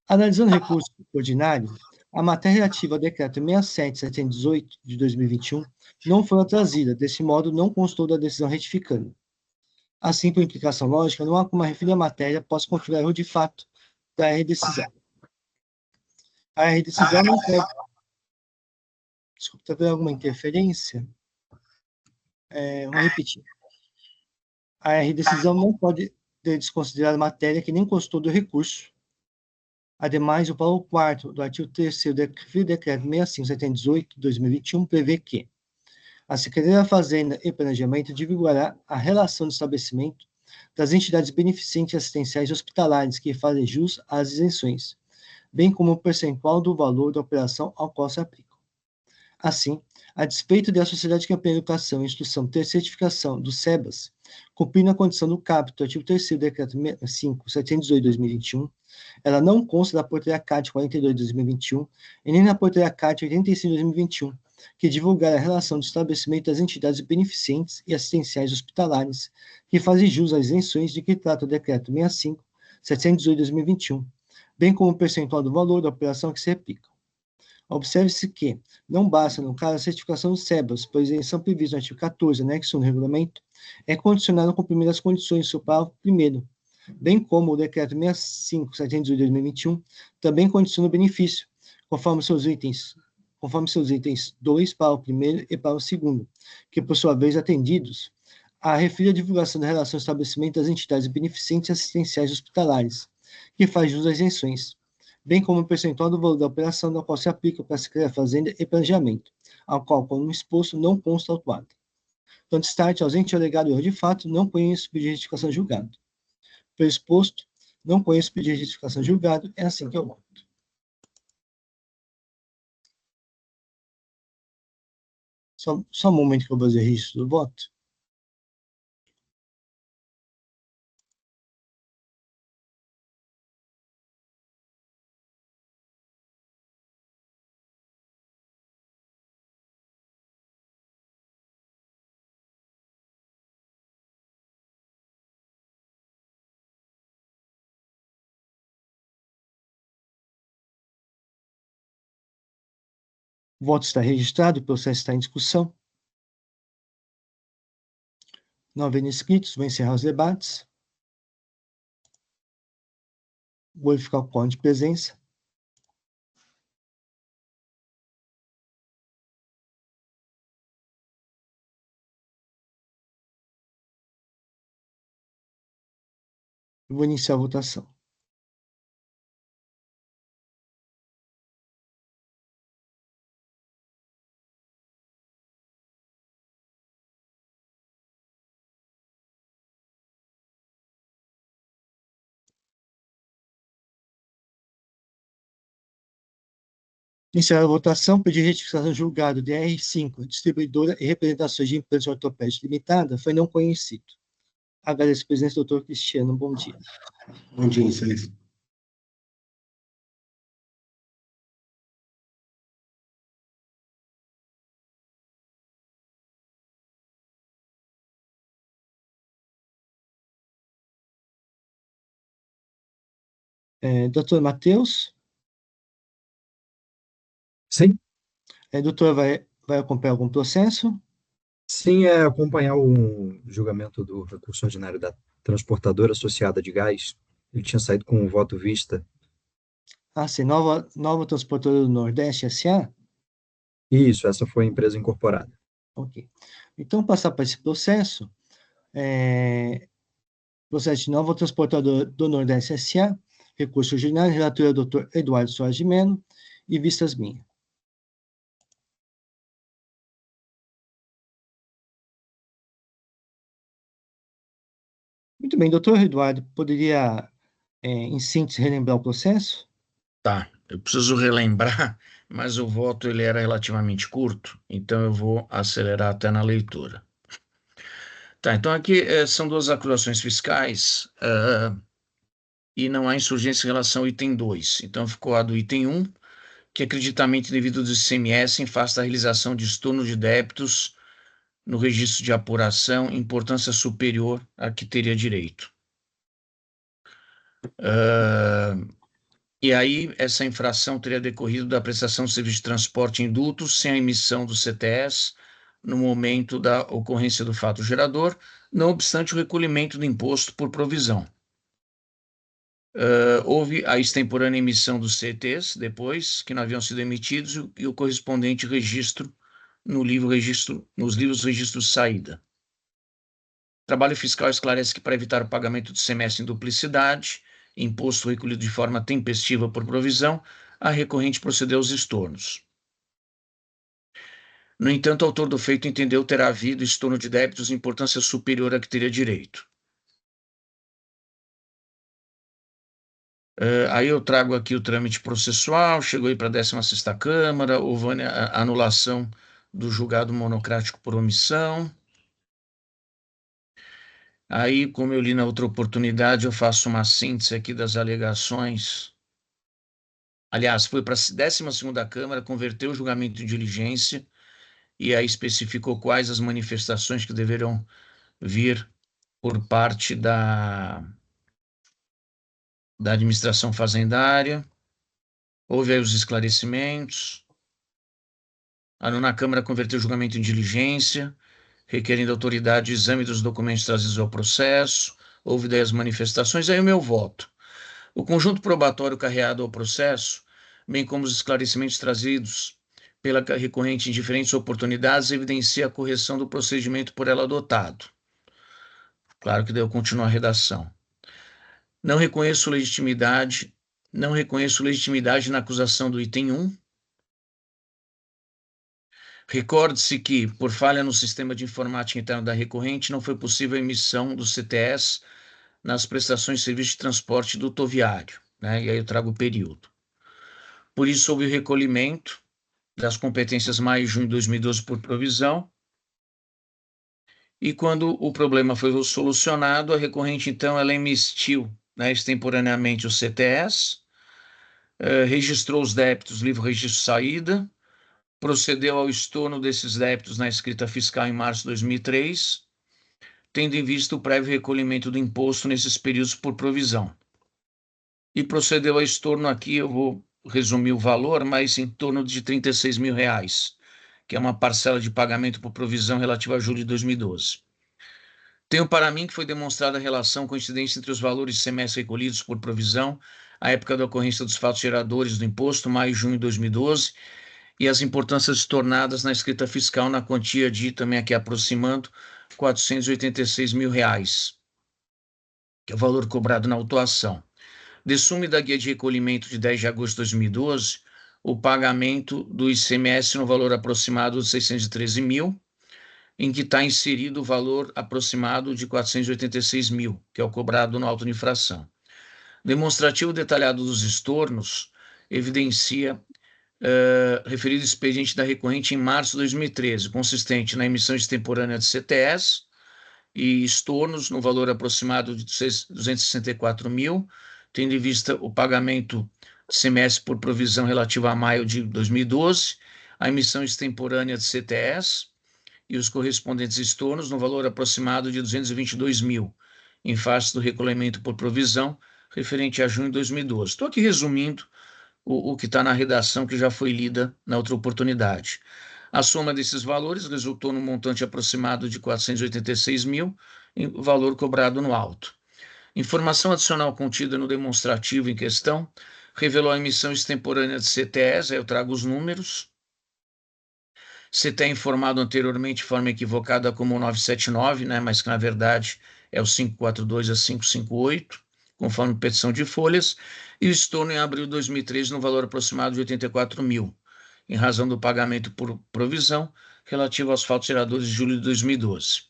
Analisando o recurso ordinário, a matéria relativa ao decreto 67.718 de 2021 não foi trazida, desse modo não constou da decisão retificando. Assim, por implicação lógica, não há como a referida matéria possa configurar erro de fato da R-decisão. A R-decisão não pode... Desculpa, está havendo alguma interferência? Vou repetir. A R-decisão não pode desconsiderar matéria que nem constou do recurso. Ademais, o parágrafo 4º do artigo 3º do decreto 65.718 de 2021 prevê que a Secretaria da Fazenda e Planejamento divulgará a relação de estabelecimento das entidades beneficentes assistenciais e hospitalares que fazem jus às isenções, bem como o percentual do valor da operação ao qual se aplicam. Assim, a despeito da Sociedade Campineira de Educação e Instrução ter certificação do SEBAS, cumprindo a condição do caput do artigo 3º do decreto 65.718 de 2021, ela não consta da portaria CAT 42 de 2021 e nem na portaria CAT 85 de 2021, que divulgar a relação do estabelecimento das entidades beneficentes e assistenciais hospitalares que fazem jus às isenções de que trata o decreto 65.718 de 2021, bem como o percentual do valor da operação que se aplica. Observe-se que não basta, no caso, a certificação do SEBAS, pois a isenção prevista no artigo 14, anexo 1 do regulamento, é condicionada ao cumprimento das condições do seu parágrafo 1º, bem como o decreto 65.718 de 2021 também condiciona o benefício, conforme seus itens 2, parágrafo 1º e parágrafo 2º, que, por sua vez, atendidos, a referida divulgação da relação de estabelecimento das entidades beneficentes assistenciais hospitalares, que faz jus às isenções, bem como o percentual do valor da operação na qual se aplica para a Secretaria da Fazenda e Planejamento, ao qual, como exposto, não consta autuado. Tanto start, ausente ou alegado erro de fato, não conheço o pedido de retificação julgado. Pelo exposto, não conheço o pedido de retificação julgado, é assim que eu voto. Só um momento que eu vou fazer registro do voto. O voto está registrado, o processo está em discussão. Não havendo inscritos, vou encerrar os debates. Vou verificar o quórum de presença. Vou iniciar a votação. Iniciar a votação, pedir retificação do julgado de R5, distribuidora e representações de implantes ortopédicos limitada, foi não conhecido. Agradeço, presidente, doutor Cristiano. Bom dia. Bom dia, excelência. Doutor Matheus? Sim, Doutor, vai acompanhar algum processo? sim, é acompanhar o julgamento do recurso ordinário da transportadora associada de gás. Ele tinha saído com um voto vista. Ah, sim, nova transportadora do Nordeste, S.A.? Isso, essa foi a empresa incorporada. Ok. Então, passar para esse processo, processo de nova transportadora do Nordeste, S.A., recurso ordinário, relator é o doutor Eduardo Soares de Melo, e vistas minhas. Muito bem, doutor Eduardo, poderia, em síntese, relembrar o processo? Tá, eu preciso relembrar, mas o voto ele era relativamente curto, então eu vou acelerar até na leitura. Tá, então aqui são duas acusações fiscais e não há insurgência em relação ao item 2. Então ficou a do item 1, que é acreditamento indevido do ICMS em face da realização de estorno de débitos no registro de apuração, importância superior a que teria direito. E aí, essa infração teria decorrido da prestação de serviço de transporte em dutos sem a emissão do CTS no momento da ocorrência do fato gerador, não obstante o recolhimento do imposto por provisão. Houve a extemporânea emissão dos CTs depois, que não haviam sido emitidos, e o correspondente registro nos livros registros de saída. O trabalho fiscal esclarece que, para evitar o pagamento do semestre em duplicidade, imposto recolhido de forma tempestiva por provisão, a recorrente procedeu aos estornos. No entanto, o autor do feito entendeu ter havido estorno de débitos de importância superior a que teria direito. Aí eu trago aqui o trâmite processual, chegou aí para a 16ª Câmara, houve a anulação do julgado monocrático por omissão. Aí, como eu li na outra oportunidade, eu faço uma síntese aqui das alegações. Aliás, foi para a 12ª Câmara, converteu o julgamento em diligência e aí especificou quais as manifestações que deverão vir por parte da administração fazendária. Houve aí os esclarecimentos. A 9ª Câmara converteu o julgamento em diligência, requerendo a autoridade o exame dos documentos trazidos ao processo. Houve daí as manifestações, aí o meu voto. O conjunto probatório carreado ao processo, bem como os esclarecimentos trazidos pela recorrente em diferentes oportunidades, evidencia a correção do procedimento por ela adotado. Claro que daí eu continuo a redação. Não reconheço legitimidade na acusação do item 1. Recorde-se que, por falha no sistema de informática interno da recorrente, não foi possível a emissão do CTS nas prestações de serviço de transporte dutoviário, né? E aí eu trago o período. Por isso, houve o recolhimento das competências maio e junho de 2012 por provisão. E quando o problema foi solucionado, a recorrente, então, ela emitiu, né, extemporaneamente o CTS, registrou os débitos, livro registro saída, procedeu ao estorno desses débitos na escrita fiscal em março de 2003, tendo em vista o prévio recolhimento do imposto nesses períodos por provisão. E procedeu ao estorno aqui, eu vou resumir o valor, mas em torno de R$36 mil, que é uma parcela de pagamento por provisão relativa a julho de 2012. Tenho para mim que foi demonstrada a relação coincidência entre os valores de semestre recolhidos por provisão, à época da ocorrência dos fatos geradores do imposto, maio e junho de 2012, e as importâncias tornadas na escrita fiscal na quantia de, também aqui aproximando, R$486 mil, que é o valor cobrado na autuação. Desume da guia de recolhimento de 10 de agosto de 2012 o pagamento do ICMS no valor aproximado de 613 mil, em que está inserido o valor aproximado de 486 mil, que é o cobrado no auto de infração. Demonstrativo detalhado dos estornos evidencia referido expediente da recorrente em março de 2013, consistente na emissão extemporânea de CTS e estornos no valor aproximado de 264 mil, tendo em vista o pagamento de semestre por provisão relativa a maio de 2012, a emissão extemporânea de CTS e os correspondentes estornos no valor aproximado de 222 mil, em face do recolhimento por provisão referente a junho de 2012. Estou aqui resumindo o que está na redação que já foi lida na outra oportunidade. A soma desses valores resultou num montante aproximado de 486 mil, valor cobrado no auto. Informação adicional contida no demonstrativo em questão revelou a emissão extemporânea de CTS, aí eu trago os números. CTE informado anteriormente de forma equivocada como 979, né, mas que na verdade é o 542 a 558, conforme petição de folhas, e o estorno em abril de 2013 no valor aproximado de 84 mil, em razão do pagamento por provisão relativo aos fatos geradores de julho de 2012.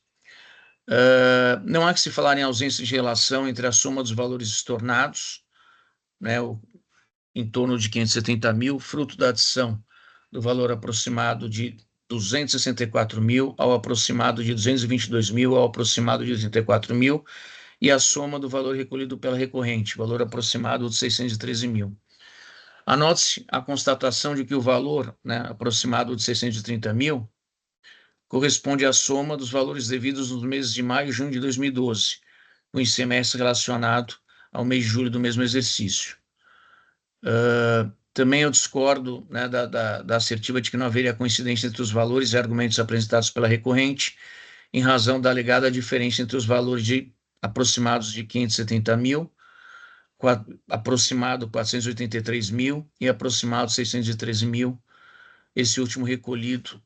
Não há que se falar em ausência de relação entre a soma dos valores estornados, né, em torno de 570 mil, fruto da adição do valor aproximado de 264 mil ao aproximado de 222 mil ao aproximado de 84 mil, e a soma do valor recolhido pela recorrente, valor aproximado de 613 mil. Anote-se a constatação de que o valor, né, aproximado de 630 mil corresponde à soma dos valores devidos nos meses de maio e junho de 2012, com o ICMS relacionado ao mês de julho do mesmo exercício. Também eu discordo, né, da assertiva de que não haveria coincidência entre os valores e argumentos apresentados pela recorrente, em razão da alegada diferença entre os valores aproximados de 570 mil, aproximado 483 mil e aproximado 613 mil, esse último recolhido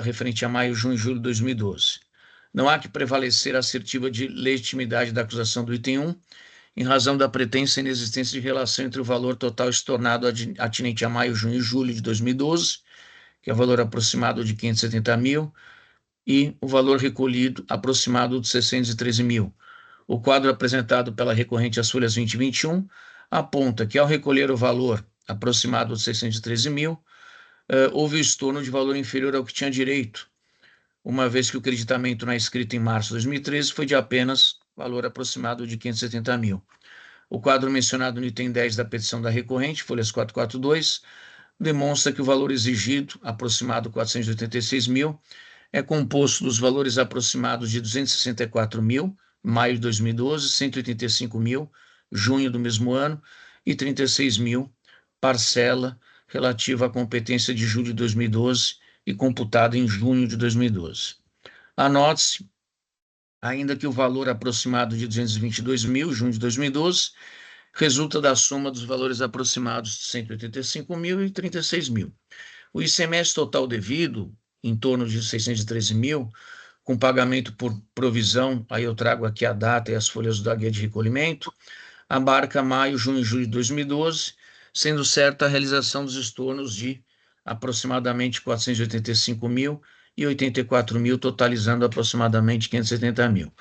referente a maio, junho e julho de 2012. Não há que prevalecer a assertiva de legitimidade da acusação do item 1, em razão da pretensa inexistência de relação entre o valor total estornado atinente a maio, junho e julho de 2012, que é o valor aproximado de 570 mil, e o valor recolhido aproximado de 613 mil. O quadro apresentado pela recorrente às folhas 20 e 21 aponta que, ao recolher o valor aproximado de 613 mil, houve o estorno de valor inferior ao que tinha direito, uma vez que o creditamento na escrita em março de 2013 foi de apenas valor aproximado de 570 mil. O quadro mencionado no item 10 da petição da recorrente, folhas 442, demonstra que o valor exigido, aproximado 486 mil, é composto dos valores aproximados de 264 mil, maio de 2012, 185 mil, junho do mesmo ano, e 36 mil, parcela relativa à competência de julho de 2012 e computada em junho de 2012. Anote-se ainda que o valor aproximado de 222 mil, junho de 2012, resulta da soma dos valores aproximados de 185 mil e 36 mil. O ICMS total devido, em torno de 613 mil, com pagamento por provisão, aí eu trago aqui a data e as folhas da guia de recolhimento, abarca maio, junho e julho de 2012, sendo certa a realização dos estornos de aproximadamente 485 mil e 84 mil, totalizando aproximadamente 570 mil.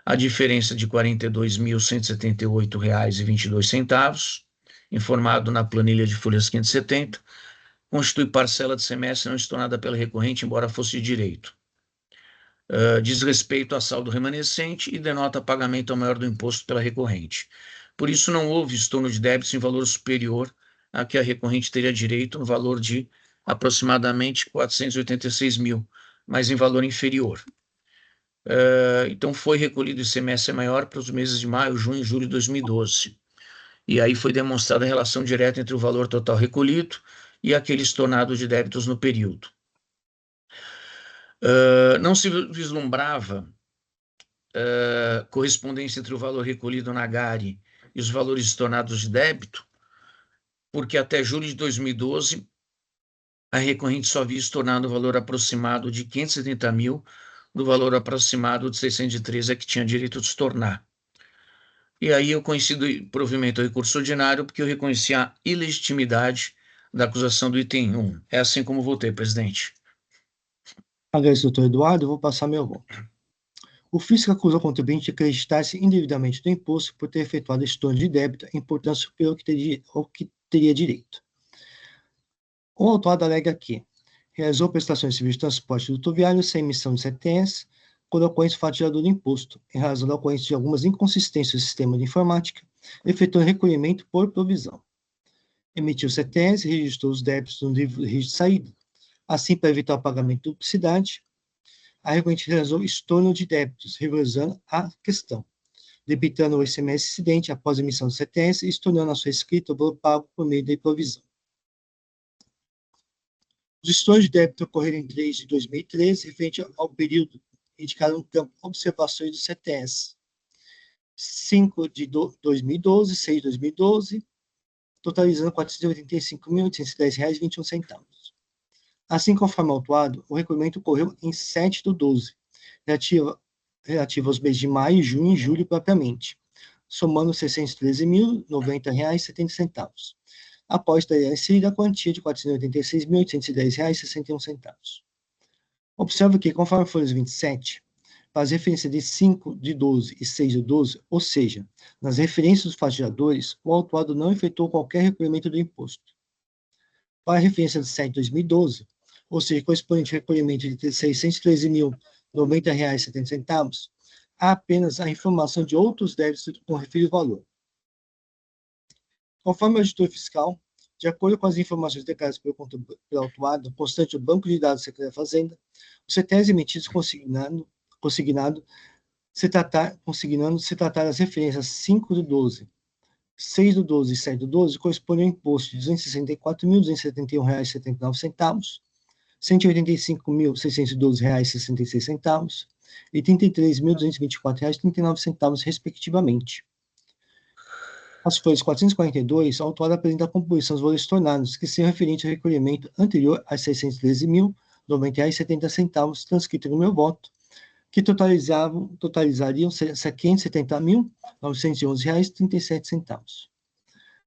A diferença de R$ 42.178,22, informado na planilha de folhas 570, constitui parcela de semestre não estornada pela recorrente, embora fosse de direito. Diz respeito a saldo remanescente e denota pagamento ao maior do imposto pela recorrente. Por isso, não houve estorno de débitos em valor superior a que a recorrente teria direito, no valor de aproximadamente 486 mil, mas em valor inferior. Então, foi recolhido ICMS maior para os meses de maio, junho e julho de 2012. E aí foi demonstrada a relação direta entre o valor total recolhido e aquele estornado de débitos no período. Não se vislumbrava correspondência entre o valor recolhido na GARI e os valores estornados de débito, porque até julho de 2012 a recorrente só havia estornado o valor aproximado de 570 mil do valor aproximado de 613 que tinha direito de estornar. E aí eu coincido provimento ao recurso ordinário porque eu reconheci a ilegitimidade da acusação do item 1. É assim como votei, presidente. Agradeço, doutor Eduardo, eu vou passar meu voto. O fisco acusa o contribuinte de acreditar-se indevidamente do imposto por ter efetuado estorno de débito em importância superior ao que teria direito. O autuado alega que realizou prestações de serviço de transporte rodoviário sem emissão de CTS, quando ocorrência do fato gerador do imposto, em razão da ocorrência de algumas inconsistências do sistema de informática, efetuando recolhimento por provisão. Emitiu o CTS e registrou os débitos no livro de registro de saída. Assim, para evitar o pagamento de duplicidade, a recorrente realizou estorno de débitos, regularizando a questão, debitando o ICMS incidente após a emissão do CTS e estornando a sua escrita o valor pago por meio da provisão. Os estornos de débito ocorreram desde 2013, referente ao período indicado no campo observações do CTS. 5 de 2012, 6 de 2012, totalizando R$ 485.810,21. Assim, conforme autuado, o recolhimento ocorreu em 7 de 12, relativo aos meses de maio, junho e julho propriamente, somando R$ 613.090,70, após ter inserida a quantia de R$ 486.810,61. Observe que, conforme folhas 27, para as referências de 5 de 12 e 6 de 12, ou seja, nas referências dos fatiadores, o autuado não efetuou qualquer recolhimento do imposto. Para a referência de 7 de 2012, ou seja, correspondente ao recolhimento de R$ 613.090,70, há apenas a informação de outros débitos com referido valor. Conforme o auditor fiscal, de acordo com as informações declaradas pelo autuado, constante o banco de dados da Secretaria da Fazenda, os CTS emitidos consignando se tratar das referências 5 do 12, 6 do 12 e 7 do 12 correspondem ao imposto de R$ 264.271,79, R$ 185.612,66 e R$ 33.224,39, respectivamente. As folhas 442, o autuado apresenta a composição dos valores tornados, que são referentes ao recolhimento anterior a R$ 613.090,70, transcrito no meu voto, que totalizariam R$ 570.911,37.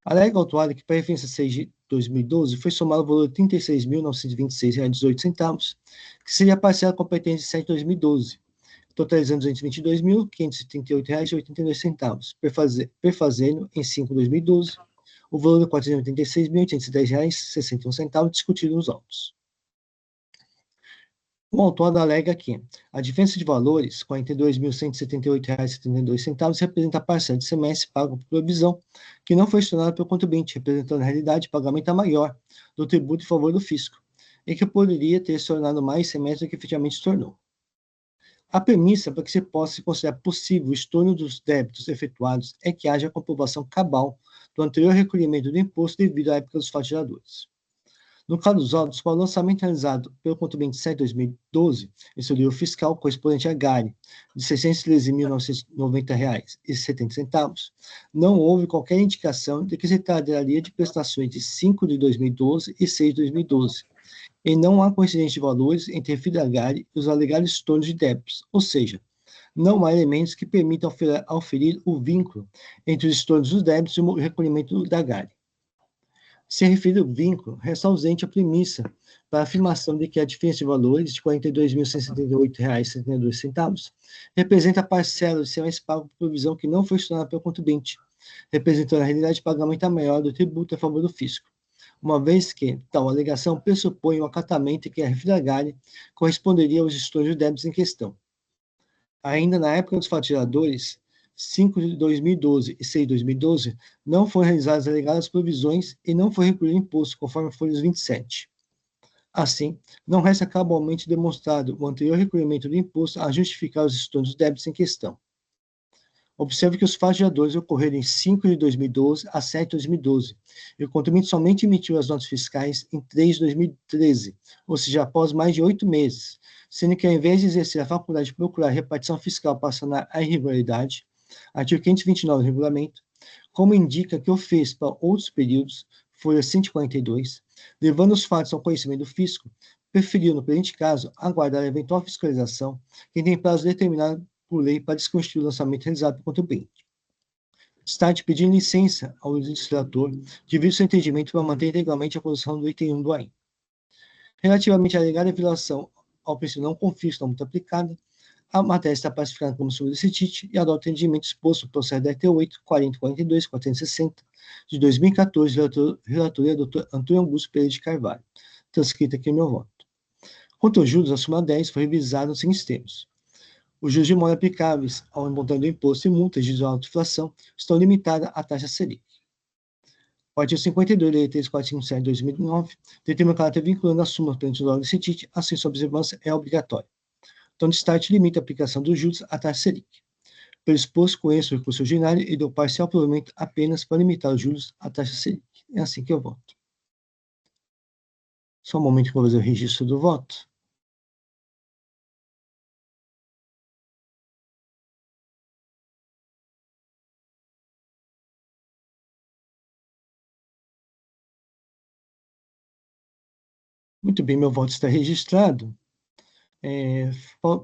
Alega o autuado que para a referência 6 de 2012 foi somado o valor de R$ 36.926,18, que seria a parcela competente de 7 de 2012, totalizando R$ 222.538,82, perfazendo em 5 de 2012 o valor de R$ 486.810,61 discutido nos autos. O autuado alega que a diferença de valores, R$ 42.178,72, representa a parcela de ICMS pago por provisão, que não foi estornada pelo contribuinte, representando na realidade o pagamento a maior do tributo em favor do fisco, e que poderia ter se tornado mais ICMS do que efetivamente se tornou. A premissa para que se possa considerar possível o estorno dos débitos efetuados é que haja a comprovação cabal do anterior recolhimento do imposto devido à época dos fatiadores. No caso dos autos, com o lançamento realizado pelo contribuinte 7 de 2012, em seu livro fiscal correspondente a GARI, de R$ 613.990,70, não houve qualquer indicação de que se trataria de prestações de 5 de 2012 e 6 de 2012, e não há coincidência de valores entre referido a GARI e os alegados estornos de débitos, ou seja, não há elementos que permitam auferir o vínculo entre os estornos dos débitos e o recolhimento da GARI. Se referido vínculo, resta ausente a premissa para a afirmação de que a diferença de valores de R$ 42.178,72 representa a parcela do ICMS pago por provisão que não foi estornada pelo contribuinte, representando a realidade de pagamento maior do tributo a favor do fisco, uma vez que tal alegação pressupõe o acatamento que a referida GARI corresponderia aos estornos de débitos em questão. Ainda na época dos fatiadores, 5 de 2012 e 6 de 2012, não foram realizadas as alegadas provisões e não foi recolhido imposto, conforme a folha 27. Assim, não resta cabalmente demonstrado o anterior recolhimento do imposto a justificar os estornos dos débitos em questão. Observe que os fatiadores ocorreram em 5 de 2012 a 7 de 2012, e o contribuinte somente emitiu as notas fiscais em 3 de 2013, ou seja, após mais de 8 meses, sendo que ao invés de exercer a faculdade de procurar repartição fiscal para sanar a irregularidade, artigo 529 do regulamento, como indica que o fez para outros períodos, folha 142, levando os fatos ao conhecimento do fisco, preferiu, no presente caso, aguardar a eventual fiscalização, que tem prazo determinado por lei para desconstituir o lançamento realizado pelo contribuinte. Está pedindo licença ao legislador devido ao seu entendimento para manter integralmente a posição do item 1 do AIM. Relativamente à alegada violação ao princípio não confisco da multa aplicada, a matéria está pacificada como solicitite e adota o entendimento exposto no processo da DT 8.4042.460 de 2014, relatoria Dr. Antônio Augusto Pereira de Carvalho. Transcrito aqui meu voto. Quanto aos juros, a súmula 10 foi revisada nos seguintes termos. Os juros de memória aplicáveis ao montante do imposto e multas de auto-inflação estão limitadas à taxa Selic. O artigo 52 da Lei 3457 de 2009 determina o caráter vinculante da súmula perante o órgão licitite, assim sua observância é obrigatória. Então, o destaque limita a aplicação dos juros à taxa Selic. Pelo exposto, conheço o recurso ordinário e dou parcial provimento apenas para limitar os juros à taxa Selic. É assim que eu voto. Só um momento que eu vou fazer o registro do voto. Muito bem, meu voto está registrado.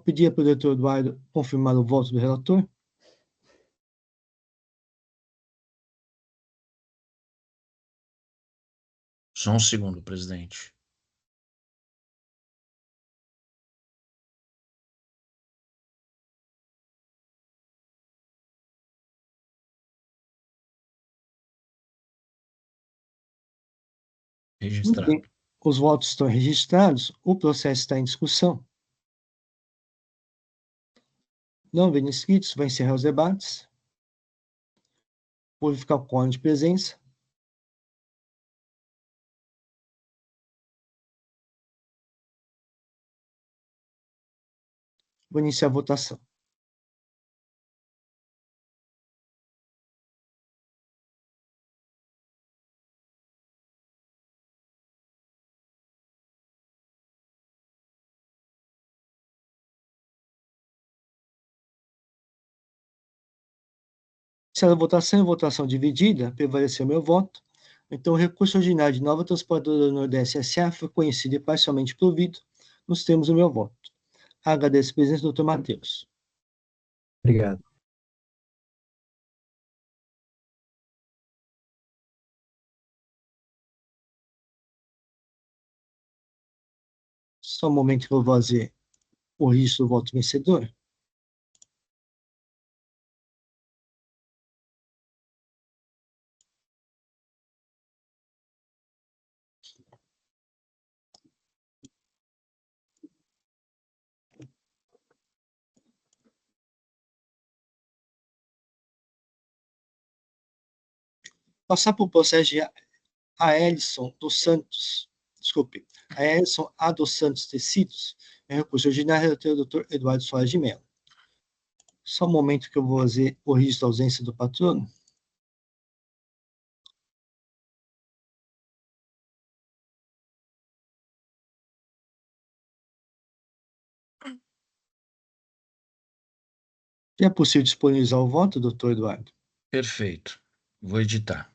Pedir para o doutor Eduardo confirmar o voto do relator. Só um segundo, presidente. Muito Registrado. bem. Os votos estão registrados, o processo está em discussão. Não havendo inscritos, vai encerrar os debates. Vou verificar o quórum de presença. Vou iniciar a votação. Iniciada a votação, em votação dividida, prevaleceu meu voto. Então, o recurso ordinário de Nova Transportadora do Nordeste S.A. foi conhecido e parcialmente provido nos termos do meu voto. Agradeço a presença do Dr. Matheus. Obrigado. Só um momento que eu vou fazer o registro do voto vencedor. Passar por processo de Aelson dos Santos, desculpe, Aelson A. dos Santos Tecidos, é recurso ordinário do Dr. Eduardo Soares de Mello. Só um momento que eu vou fazer o registro da ausência do patrono. É possível disponibilizar o voto, doutor Eduardo? Perfeito. Vou editar.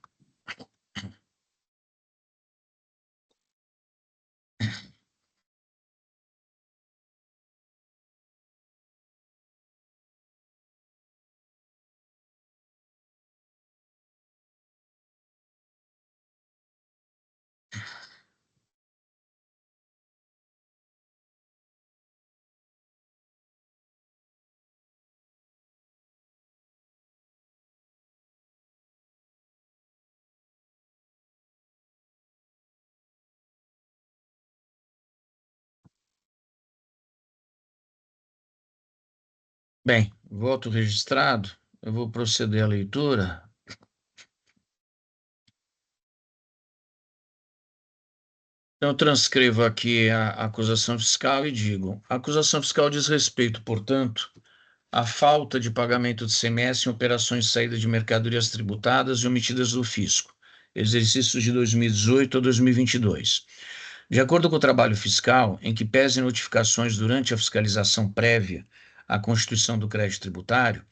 Bem, voto registrado. Eu vou proceder à leitura. Então, eu transcrevo aqui a acusação fiscal e digo: a acusação fiscal diz respeito, portanto, à falta de pagamento de CMS em operações de saída de mercadorias tributadas e omitidas do fisco, exercícios de 2018 a 2022. De acordo com o trabalho fiscal, em que pese notificações durante a fiscalização prévia à constituição do crédito tributário,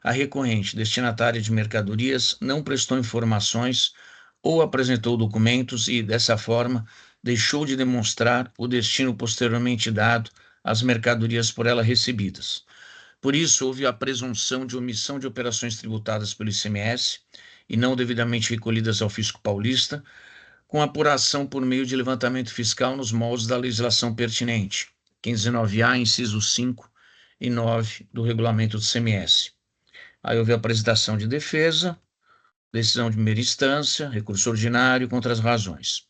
a recorrente destinatária de mercadorias não prestou informações ou apresentou documentos e, dessa forma, deixou de demonstrar o destino posteriormente dado às mercadorias por ela recebidas. Por isso, houve a presunção de omissão de operações tributadas pelo ICMS e não devidamente recolhidas ao fisco paulista, com apuração por meio de levantamento fiscal nos moldes da legislação pertinente, 509A, inciso 5, e 9 do regulamento do CMS. Aí houve a apresentação de defesa, decisão de primeira instância, recurso ordinário contra as razões.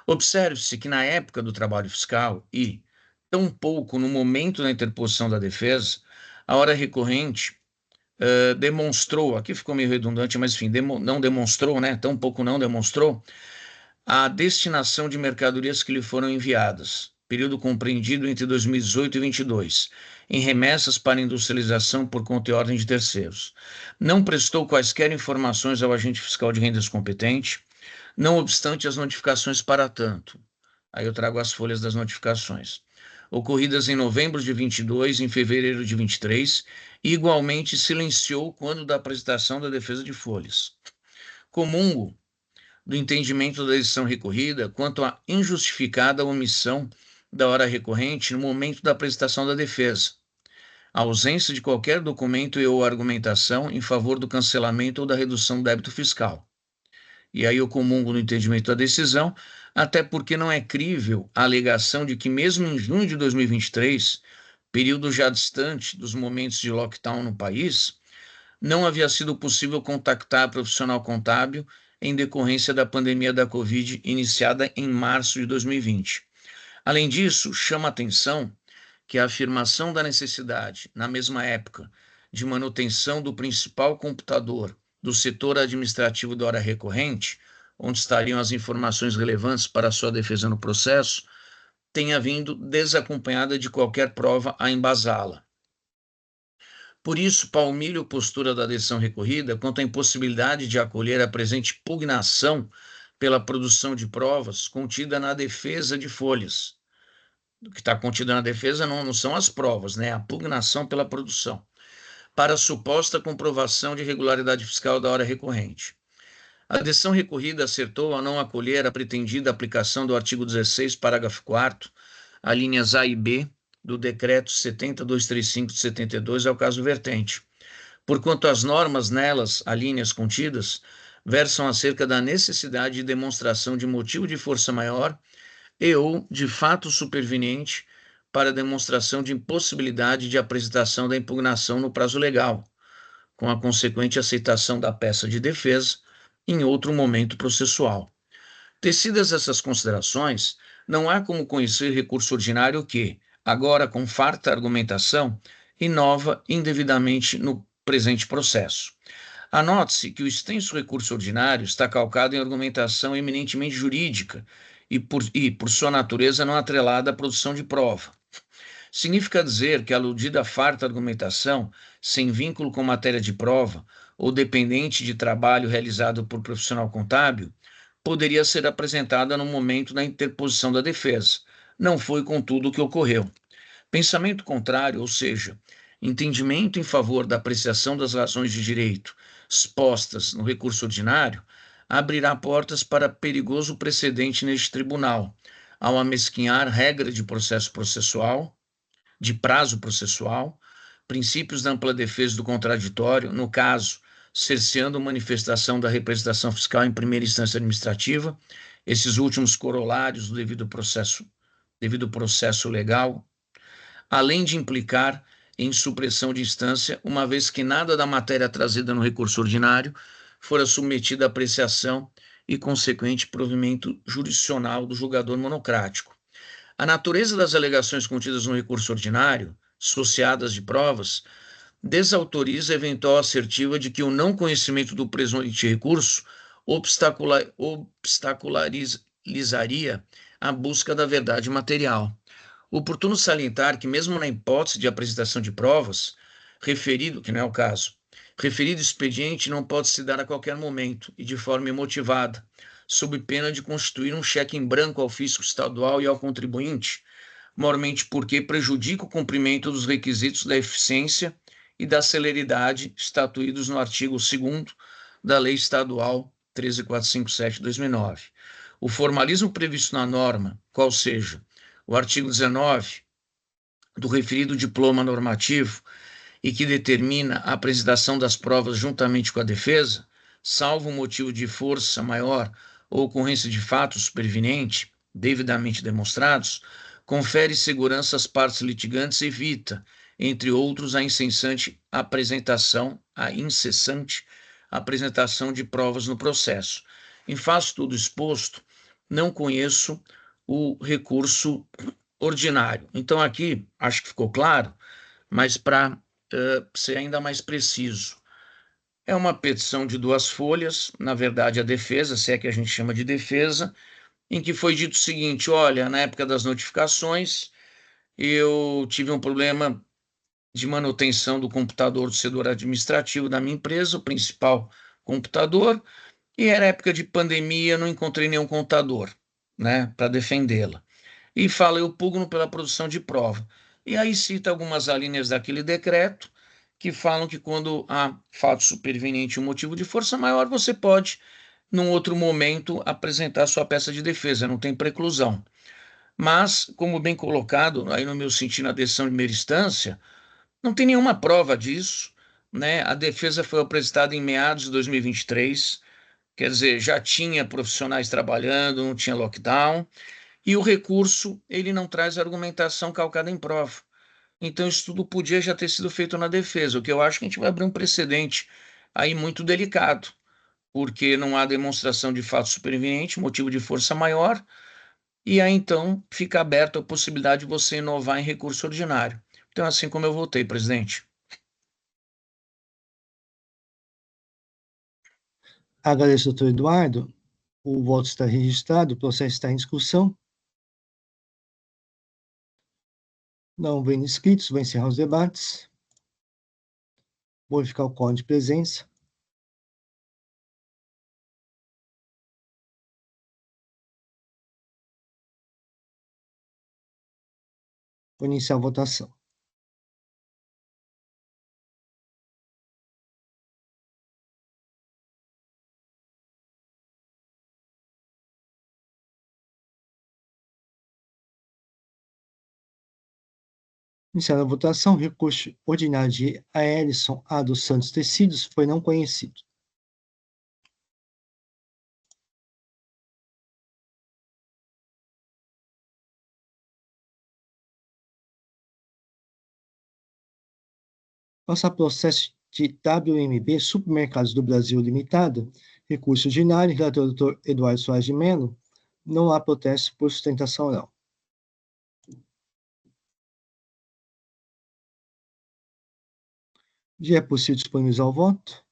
Observe-se que na época do trabalho fiscal e tão pouco no momento da interposição da defesa, a hora recorrente demonstrou, aqui ficou meio redundante, mas enfim, não demonstrou, né? Tão pouco não demonstrou a destinação de mercadorias que lhe foram enviadas, período compreendido entre 2018 e 2022, em remessas para industrialização por conta e ordem de terceiros. Não prestou quaisquer informações ao agente fiscal de rendas competente, não obstante as notificações para tanto. Aí eu trago as folhas das notificações. Ocorridas em novembro de 22, em fevereiro de 23, e igualmente silenciou quando da apresentação da defesa de folhas. Comungo do entendimento da decisão recorrida quanto à injustificada omissão da hora recorrente no momento da apresentação da defesa, a ausência de qualquer documento e ou argumentação em favor do cancelamento ou da redução do débito fiscal. E aí eu comungo no entendimento da decisão, até porque não é crível a alegação de que mesmo em junho de 2023, período já distante dos momentos de lockdown no país, não havia sido possível contactar profissional contábil em decorrência da pandemia da Covid iniciada em março de 2020. Além disso, chama a atenção que a afirmação da necessidade, na mesma época, de manutenção do principal computador do setor administrativo da hora recorrente, onde estariam as informações relevantes para a sua defesa no processo, tenha vindo desacompanhada de qualquer prova a embasá-la. Por isso, palmilho a postura da decisão recorrida quanto à impossibilidade de acolher a presente pugnação pela produção de provas contida na defesa de folhas. O que está contido na defesa não são as provas, né? A pugnação pela produção, para suposta comprovação de irregularidade fiscal da hora recorrente. A decisão recorrida acertou a não acolher a pretendida aplicação do artigo 16, parágrafo 4º, alíneas A e B, do Decreto 70.235 de 72 ao caso vertente, porquanto as normas nelas, alíneas contidas, versam acerca da necessidade de demonstração de motivo de força maior e ou de fato superveniente para demonstração de impossibilidade de apresentação da impugnação no prazo legal, com a consequente aceitação da peça de defesa em outro momento processual. Tecidas essas considerações, não há como conhecer recurso ordinário que, agora com farta argumentação, inova indevidamente no presente processo. Anote-se que o extenso recurso ordinário está calcado em argumentação eminentemente jurídica e, por sua natureza, não atrelada à produção de prova. Significa dizer que a aludida farta argumentação, sem vínculo com matéria de prova ou dependente de trabalho realizado por profissional contábil, poderia ser apresentada no momento da interposição da defesa. Não foi, contudo, o que ocorreu. Pensamento contrário, ou seja, entendimento em favor da apreciação das razões de direito expostas no recurso ordinário, abrirá portas para perigoso precedente neste tribunal, ao amesquinhar regra de processo processual, de prazo processual, princípios da ampla defesa do contraditório, no caso, cerceando manifestação da representação fiscal em primeira instância administrativa, esses últimos corolários do devido processo legal, além de implicar em supressão de instância, uma vez que nada da matéria trazida no recurso ordinário fora submetida à apreciação e consequente provimento jurisdicional do julgador monocrático. A natureza das alegações contidas no recurso ordinário, associadas de provas, desautoriza a eventual assertiva de que o não conhecimento do presente recurso obstacularizaria a busca da verdade material. Oportuno salientar que, mesmo na hipótese de apresentação de provas, referido, que não é o caso, referido expediente não pode se dar a qualquer momento e de forma imotivada, sob pena de constituir um cheque em branco ao fisco estadual e ao contribuinte, mormente porque prejudica o cumprimento dos requisitos da eficiência e da celeridade estatuídos no artigo 2º da Lei Estadual 13.457 de 2009. O formalismo previsto na norma, qual seja o artigo 19 do referido diploma normativo e que determina a apresentação das provas juntamente com a defesa, salvo motivo de força maior ou ocorrência de fato superveniente, devidamente demonstrados, confere segurança às partes litigantes e evita, entre outros, a incessante apresentação de provas no processo. Em face de tudo exposto, não conheço o recurso ordinário. Então, aqui, acho que ficou claro, mas para ser ainda mais preciso, é uma petição de 2 folhas, na verdade, a defesa, se é que a gente chama de defesa, em que foi dito o seguinte: olha, na época das notificações, eu tive um problema de manutenção do computador do setor administrativo da minha empresa, o principal computador, e era época de pandemia, não encontrei nenhum contador, né, para defendê-la. E fala, eu pugno pela produção de prova. E aí cita algumas alíneas daquele decreto que falam que quando há fato superveniente e um motivo de força maior, você pode, num outro momento, apresentar sua peça de defesa, não tem preclusão. Mas, como bem colocado, aí no meu sentido, na decisão de primeira instância, não tem nenhuma prova disso, né? A defesa foi apresentada em meados de 2023, quer dizer, já tinha profissionais trabalhando, não tinha lockdown, e o recurso, ele não traz argumentação calcada em prova. Então, isso tudo podia já ter sido feito na defesa, o que eu acho que a gente vai abrir um precedente aí muito delicado, porque não há demonstração de fato superveniente, motivo de força maior, e aí então fica aberta a possibilidade de você inovar em recurso ordinário. Então, assim como eu votei, presidente. Agradeço, doutor Eduardo. O voto está registrado, o processo está em discussão. Não vendo inscritos, vou encerrar os debates. Vou verificar o quórum de presença. Vou iniciar a votação. Iniciada a votação, recurso ordinário de Aelson A. dos Santos Tecidos foi não conhecido. Passar processo de WMB Supermercados do Brasil Limitada, recurso ordinário, relator Dr. Eduardo Soares de Mello. Não há protesto por sustentação oral. Já é possível disponibilizar o voto?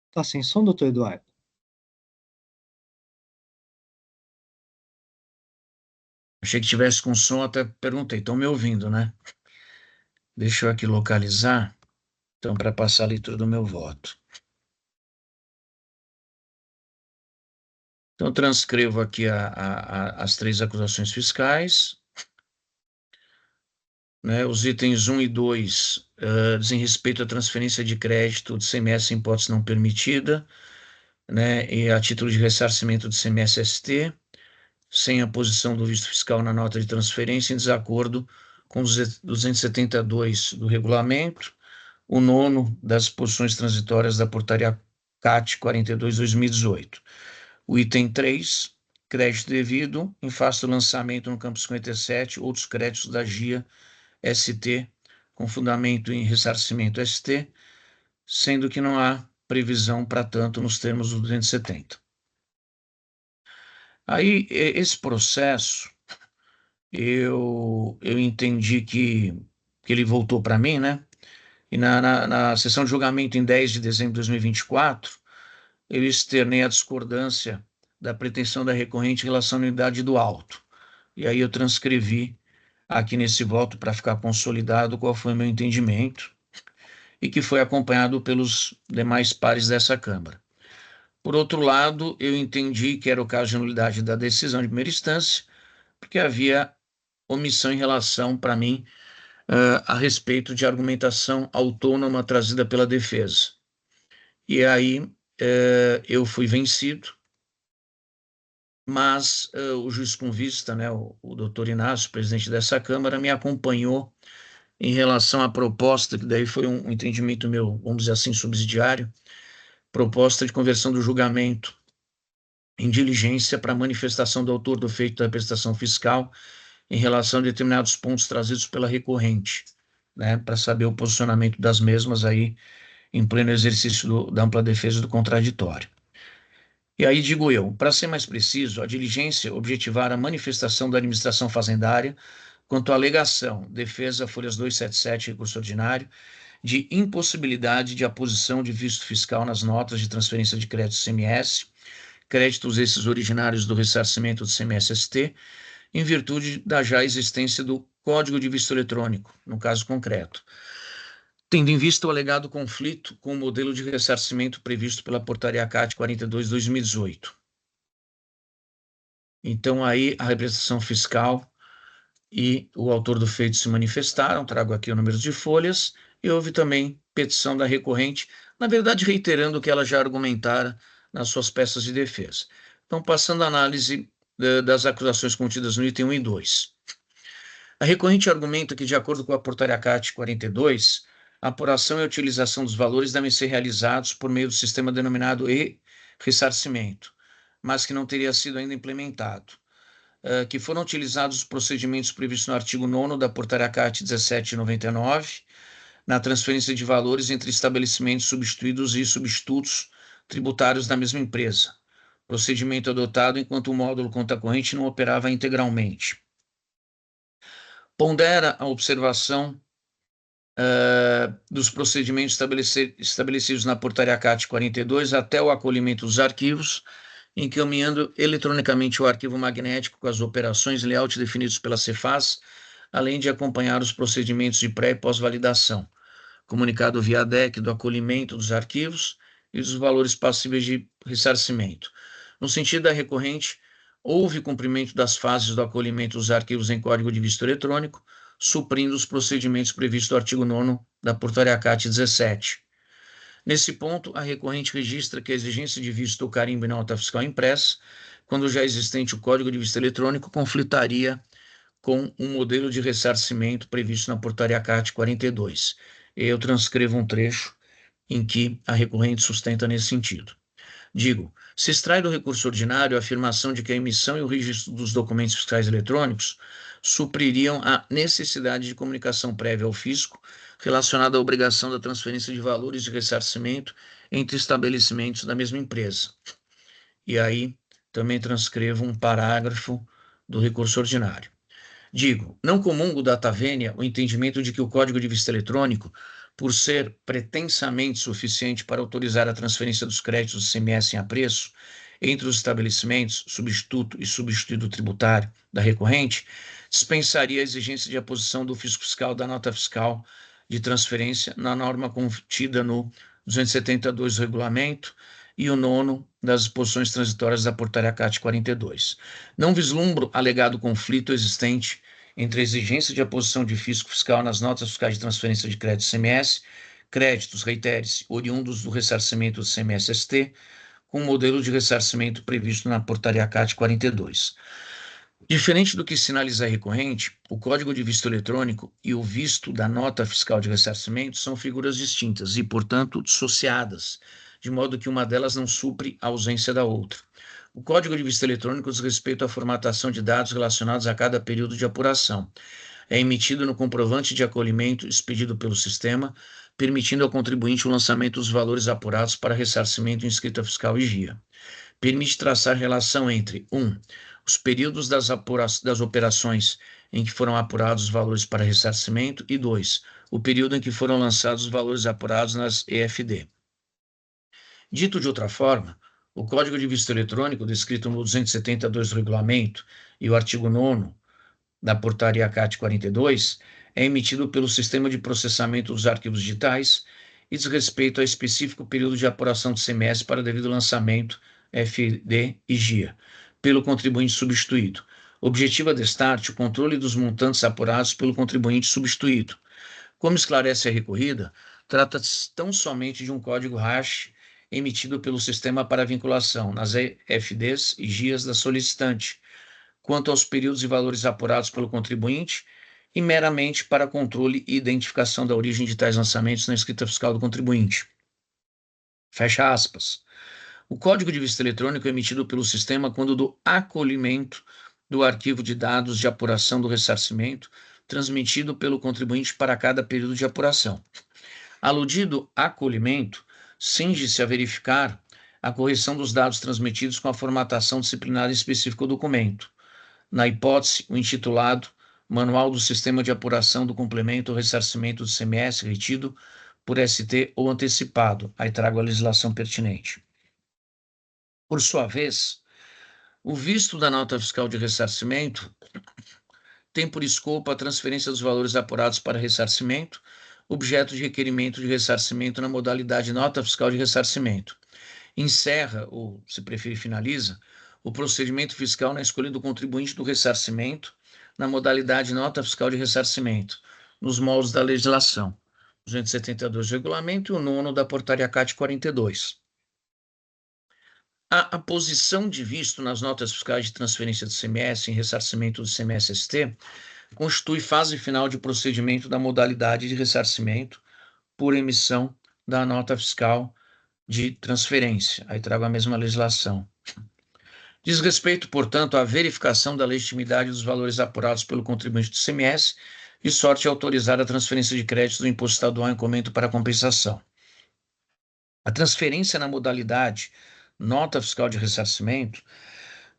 Está sem som, doutor Eduardo? Achei que tivesse com som, até perguntei, estão me ouvindo, né? Deixa eu aqui localizar, então, para passar a leitura do meu voto. Então, transcrevo aqui as 3 acusações fiscais, né? Os itens 1 e 2 dizem respeito à transferência de crédito de CMS em hipótese não permitida, né? E a título de ressarcimento de CMS-ST, sem a posição do visto fiscal na nota de transferência, em desacordo com os 272 do regulamento, o 9º das disposições transitórias da portaria CAT 42/2018. O item 3, crédito devido, em face do lançamento no campo 57, outros créditos da GIA ST, com fundamento em ressarcimento ST, sendo que não há previsão para tanto nos termos do 270. Aí, esse processo, eu entendi que ele voltou para mim, né? E na sessão de julgamento em 10 de dezembro de 2024, eu externei a discordância da pretensão da recorrente em relação à nulidade do auto. E aí eu transcrevi aqui nesse voto para ficar consolidado qual foi o meu entendimento e que foi acompanhado pelos demais pares dessa Câmara. Por outro lado, eu entendi que era o caso de nulidade da decisão de primeira instância, porque havia omissão em relação, para mim, a respeito de argumentação autônoma trazida pela defesa. E aí eu fui vencido, mas o juiz com vista, né, o doutor Inácio, presidente dessa Câmara, me acompanhou em relação à proposta, que daí foi um entendimento meu, vamos dizer assim, subsidiário, proposta de conversão do julgamento em diligência para manifestação do autor do feito da prestação fiscal em relação a determinados pontos trazidos pela recorrente, né, para saber o posicionamento das mesmas aí em pleno exercício da ampla defesa do contraditório. E aí digo eu, para ser mais preciso, a diligência objetivar a manifestação da administração fazendária quanto à alegação, defesa, folhas 277, recurso ordinário, de impossibilidade de aposição de visto fiscal nas notas de transferência de crédito CMS, créditos esses originários do ressarcimento do CMS-ST, em virtude da já existência do Código de Visto Eletrônico, no caso concreto, tendo em vista o alegado conflito com o modelo de ressarcimento previsto pela Portaria CAT 42/2018. Então, aí, a representação fiscal e o autor do feito se manifestaram, trago aqui o número de folhas, e houve também petição da recorrente, na verdade, reiterando o que ela já argumentara nas suas peças de defesa. Então, passando a análise das acusações contidas no item 1 e 2. A recorrente argumenta que, de acordo com a Portaria CAT 42, a apuração e a utilização dos valores devem ser realizados por meio do sistema denominado e-ressarcimento, mas que não teria sido ainda implementado. Que foram utilizados os procedimentos previstos no artigo 9º da Portaria CAT 1799, na transferência de valores entre estabelecimentos substituídos e substitutos tributários da mesma empresa. Procedimento adotado enquanto o módulo conta corrente não operava integralmente. Pondera a observação dos procedimentos estabelecidos na Portaria CAT 42 até o acolhimento dos arquivos, encaminhando eletronicamente o arquivo magnético com as operações e layout definidos pela Cefaz, além de acompanhar os procedimentos de pré- e pós-validação, comunicado via DEC do acolhimento dos arquivos e dos valores passíveis de ressarcimento. No sentido da recorrente, houve cumprimento das fases do acolhimento dos arquivos em código de visto eletrônico, suprindo os procedimentos previstos no artigo 9º da Portaria CAT 17. Nesse ponto, a recorrente registra que a exigência de visto ou carimbo em nota fiscal impressa, quando já existente o código de visto eletrônico, conflitaria com um modelo de ressarcimento previsto na Portaria CAT 42. Eu transcrevo um trecho em que a recorrente sustenta nesse sentido. Digo, se extrai do recurso ordinário a afirmação de que a emissão e o registro dos documentos fiscais eletrônicos supririam a necessidade de comunicação prévia ao fisco relacionada à obrigação da transferência de valores de ressarcimento entre estabelecimentos da mesma empresa. E aí também transcrevo um parágrafo do recurso ordinário. Digo, não comungo data vênia o entendimento de que o Código de Visto Eletrônico, por ser pretensamente suficiente para autorizar a transferência dos créditos do CMS em apreço entre os estabelecimentos, substituto e substituído tributário da recorrente, dispensaria a exigência de aposição do fisco fiscal da nota fiscal de transferência na norma contida no 272 do regulamento e o 9º das disposições transitórias da Portaria CAT 42. Não vislumbro alegado conflito existente entre a exigência de aposição de fisco fiscal nas notas fiscais de transferência de crédito CMS, créditos, reitere-se, oriundos do ressarcimento do CMS-ST, com o modelo de ressarcimento previsto na Portaria CAT 42. Diferente do que sinaliza a recorrente, o Código de Visto Eletrônico e o visto da nota fiscal de ressarcimento são figuras distintas e, portanto, dissociadas, de modo que uma delas não supre a ausência da outra. O Código de Visto Eletrônico diz respeito à formatação de dados relacionados a cada período de apuração. É emitido no comprovante de acolhimento expedido pelo sistema, permitindo ao contribuinte o lançamento dos valores apurados para ressarcimento em escrita fiscal e GIA. Permite traçar relação entre 1. os períodos das operações em que foram apurados os valores para ressarcimento, e 2, o período em que foram lançados os valores apurados nas EFD. Dito de outra forma, o Código de Visto Eletrônico, descrito no 272 do regulamento e o artigo 9º da Portaria CAT 42, é emitido pelo Sistema de Processamento dos Arquivos Digitais e diz respeito a específico período de apuração do ICMS para devido lançamento, FD e GIA, pelo contribuinte substituído. Objetiva destarte o controle dos montantes apurados pelo contribuinte substituído. Como esclarece a recorrida, trata-se tão somente de um código hash emitido pelo sistema para vinculação nas FDs e GIAs da solicitante, quanto aos períodos e valores apurados pelo contribuinte, e meramente para controle e identificação da origem de tais lançamentos na escrita fiscal do contribuinte. Fecha aspas. O Código de Visto Eletrônico é emitido pelo sistema quando do acolhimento do arquivo de dados de apuração do ressarcimento transmitido pelo contribuinte para cada período de apuração. Aludido acolhimento, cinge-se a verificar a correção dos dados transmitidos com a formatação disciplinar específica do documento. Na hipótese, o intitulado Manual do Sistema de Apuração do Complemento ou Ressarcimento do ICMS retido por ST ou antecipado. Aí trago a legislação pertinente. Por sua vez, o visto da nota fiscal de ressarcimento tem por escopo a transferência dos valores apurados para ressarcimento, objeto de requerimento de ressarcimento na modalidade nota fiscal de ressarcimento. Encerra, ou se preferir finaliza, o procedimento fiscal na escolha do contribuinte do ressarcimento na modalidade nota fiscal de ressarcimento, nos moldes da legislação 272 do regulamento e o 9º da Portaria CAT 42. A posição de visto nas notas fiscais de transferência do ICMS em ressarcimento do ICMS-ST constitui fase final de procedimento da modalidade de ressarcimento por emissão da nota fiscal de transferência. Aí trago a mesma legislação. Diz respeito, portanto, à verificação da legitimidade dos valores apurados pelo contribuinte do ICMS e sorte autorizar a transferência de créditos do imposto estadual em comento para compensação. A transferência na modalidade nota fiscal de ressarcimento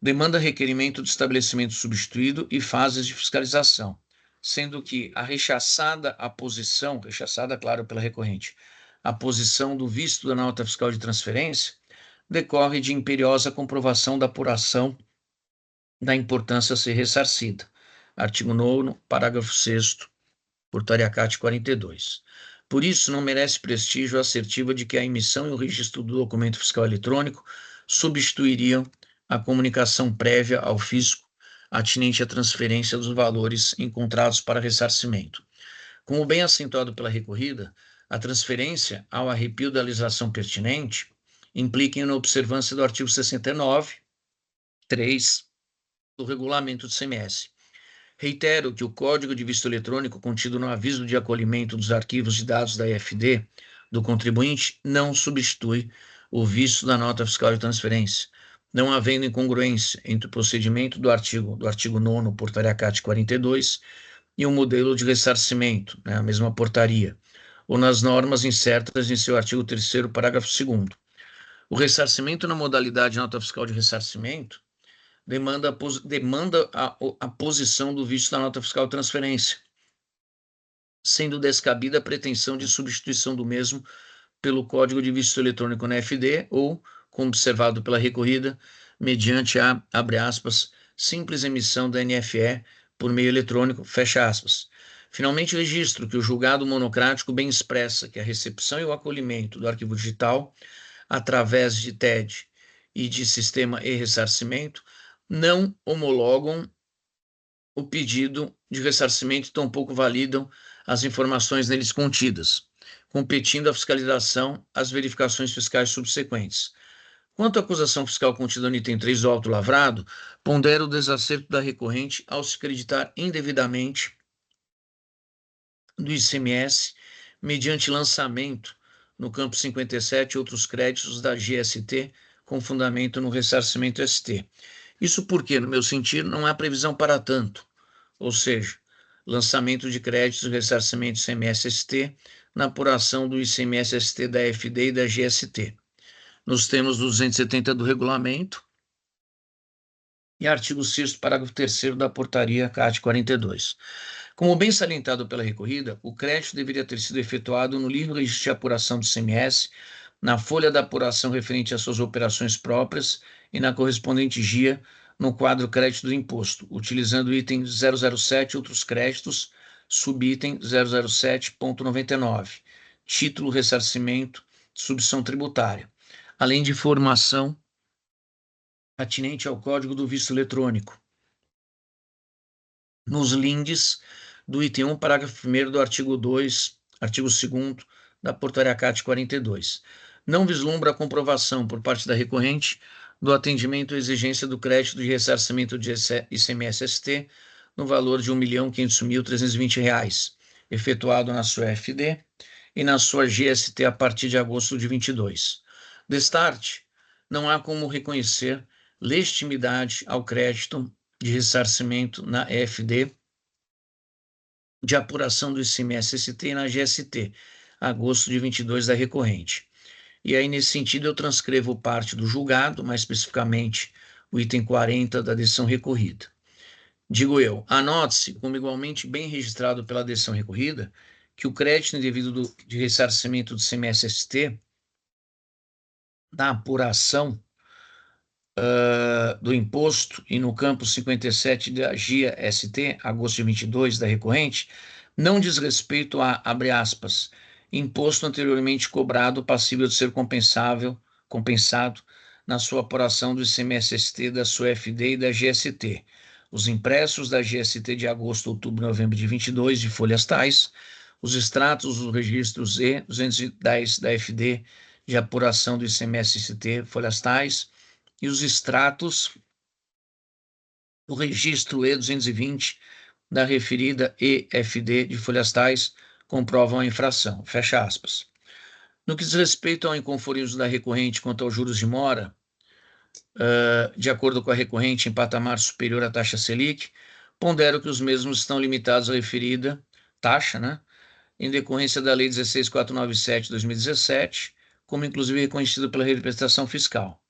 demanda requerimento de estabelecimento substituído e fases de fiscalização, sendo que a rechaçada, claro, pela recorrente, a posição do visto da nota fiscal de transferência decorre de imperiosa comprovação da apuração da importância a ser ressarcida. Artigo 9º, parágrafo 6º, Portaria CAT 42. Por isso, não merece prestígio a assertiva de que a emissão e o registro do documento fiscal eletrônico substituiriam a comunicação prévia ao fisco atinente à transferência dos valores encontrados para ressarcimento. Como bem acentuado pela recorrida, a transferência, ao arrepio da legislação pertinente, implica na observância do artigo 69, 3 do regulamento do ICMS. Reitero que o Código de Visto Eletrônico contido no aviso de acolhimento dos arquivos de dados da EFD do contribuinte não substitui o visto da nota fiscal de transferência, não havendo incongruência entre o procedimento do artigo 9º, Portaria CAT 42, e o modelo de ressarcimento, a mesma portaria, ou nas normas incertas em seu artigo 3º, parágrafo 2º. O ressarcimento na modalidade nota fiscal de ressarcimento demanda a posição do visto da nota fiscal de transferência, sendo descabida a pretensão de substituição do mesmo pelo Código de Visto Eletrônico na FD ou, como observado pela recorrida, mediante a, abre aspas, simples emissão da NFE por meio eletrônico, fecha aspas. Finalmente, registro que o julgado monocrático bem expressa que a recepção e o acolhimento do arquivo digital, através de TED e de sistema e-ressarcimento, não homologam o pedido de ressarcimento e tampouco validam as informações neles contidas, competindo a fiscalização às verificações fiscais subsequentes. Quanto à acusação fiscal contida no item 3 do auto lavrado, pondera o desacerto da recorrente ao se acreditar indevidamente do ICMS mediante lançamento no campo 57 outros créditos da GST com fundamento no ressarcimento ST. Isso porque, no meu sentir, não há previsão para tanto, ou seja, lançamento de créditos de ressarcimento ICMS-ST na apuração do ICMS-ST da FD e da GST. Nos termos do 270 do regulamento, e artigo 6º, parágrafo 3º da portaria CAT 42. Como bem salientado pela recorrida, o crédito deveria ter sido efetuado no livro registro de apuração do ICMS, na folha da apuração referente às suas operações próprias e na correspondente guia no quadro crédito do imposto, utilizando o item 007 outros créditos, subitem 007.99, título ressarcimento de subção tributária, além de informação atinente ao código do visto eletrônico, nos links do item 1, parágrafo 1º do artigo 2, artigo 2º da portaria CAT 42. Não vislumbra a comprovação por parte da recorrente do atendimento à exigência do crédito de ressarcimento de ICMS-ST no valor de R$ 1.500.320, efetuado na sua FD e na sua GST a partir de agosto de 22. Destarte, não há como reconhecer legitimidade ao crédito de ressarcimento na FD de apuração do ICMS-ST e na GST, agosto de 22 da recorrente. E aí, nesse sentido, eu transcrevo parte do julgado, mais especificamente o item 40 da decisão recorrida. Digo eu, anote-se, como igualmente bem registrado pela decisão recorrida, que o crédito indevido de ressarcimento do ICMS-ST na apuração do imposto e no campo 57 da GIA-ST, agosto de 22 da recorrente, não diz respeito a, abre aspas, imposto anteriormente cobrado passível de ser compensado na sua apuração do ICMS-ST, da sua FD e da GST. Os impressos da GST de agosto, outubro e novembro de 22 de folhas tais, os extratos dos registros E 210 da FD de apuração do ICMS-ST, folhas tais, e os extratos do registro E220 da referida EFD de folhas tais comprovam a infração. Fecha aspas. No que diz respeito ao inconformismo da recorrente quanto aos juros de mora, de acordo com a recorrente em patamar superior à taxa Selic, pondero que os mesmos estão limitados à referida taxa, né, em decorrência da Lei 16.497 de 2017, como inclusive reconhecido pela representação fiscal.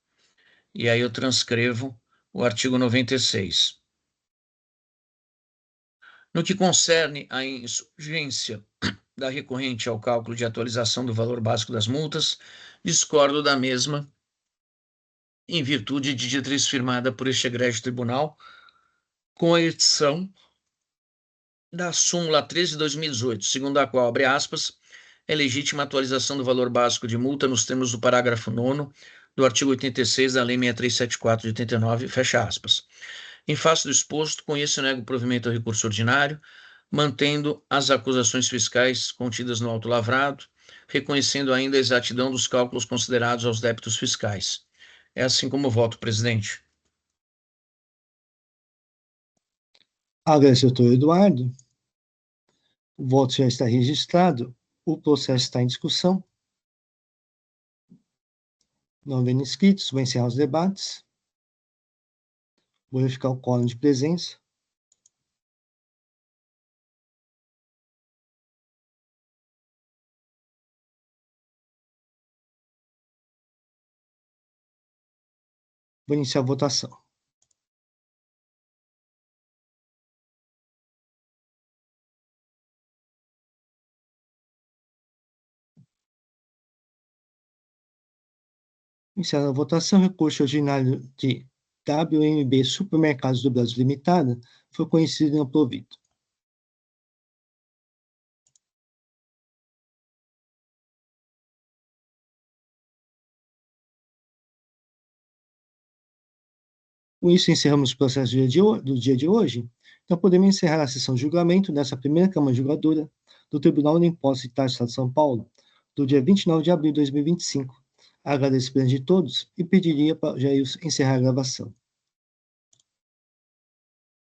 E aí eu transcrevo o artigo 96. No que concerne à insurgência da recorrente ao cálculo de atualização do valor básico das multas, discordo da mesma em virtude de diretriz firmada por este egrégio tribunal com a edição da súmula 13 de 2018, segundo a qual, abre aspas, é legítima a atualização do valor básico de multa nos termos do parágrafo 9º do artigo 86 da Lei 6374 de 89, fecha aspas. Em face do exposto, conheço e nego o provimento ao recurso ordinário, mantendo as acusações fiscais contidas no auto lavrado, reconhecendo ainda a exatidão dos cálculos considerados aos débitos fiscais. É assim como voto, presidente. Agradeço, doutor Eduardo. O voto já está registrado. O processo está em discussão. Não havendo inscritos, vou encerrar os debates. Vou verificar o quórum de presença. Vou iniciar a votação. Iniciada a votação, recurso ordinário de WMB Supermercados do Brasil Limitada foi conhecido e não provido. Com isso, encerramos o processo do dia de hoje. Então, podemos encerrar a sessão de julgamento dessa primeira Câmara Julgadora do Tribunal de Impostos e Taxas do Estado de São Paulo, do dia 29 de abril de 2025. Agradeço a presença de todos e pediria para Jair encerrar a gravação.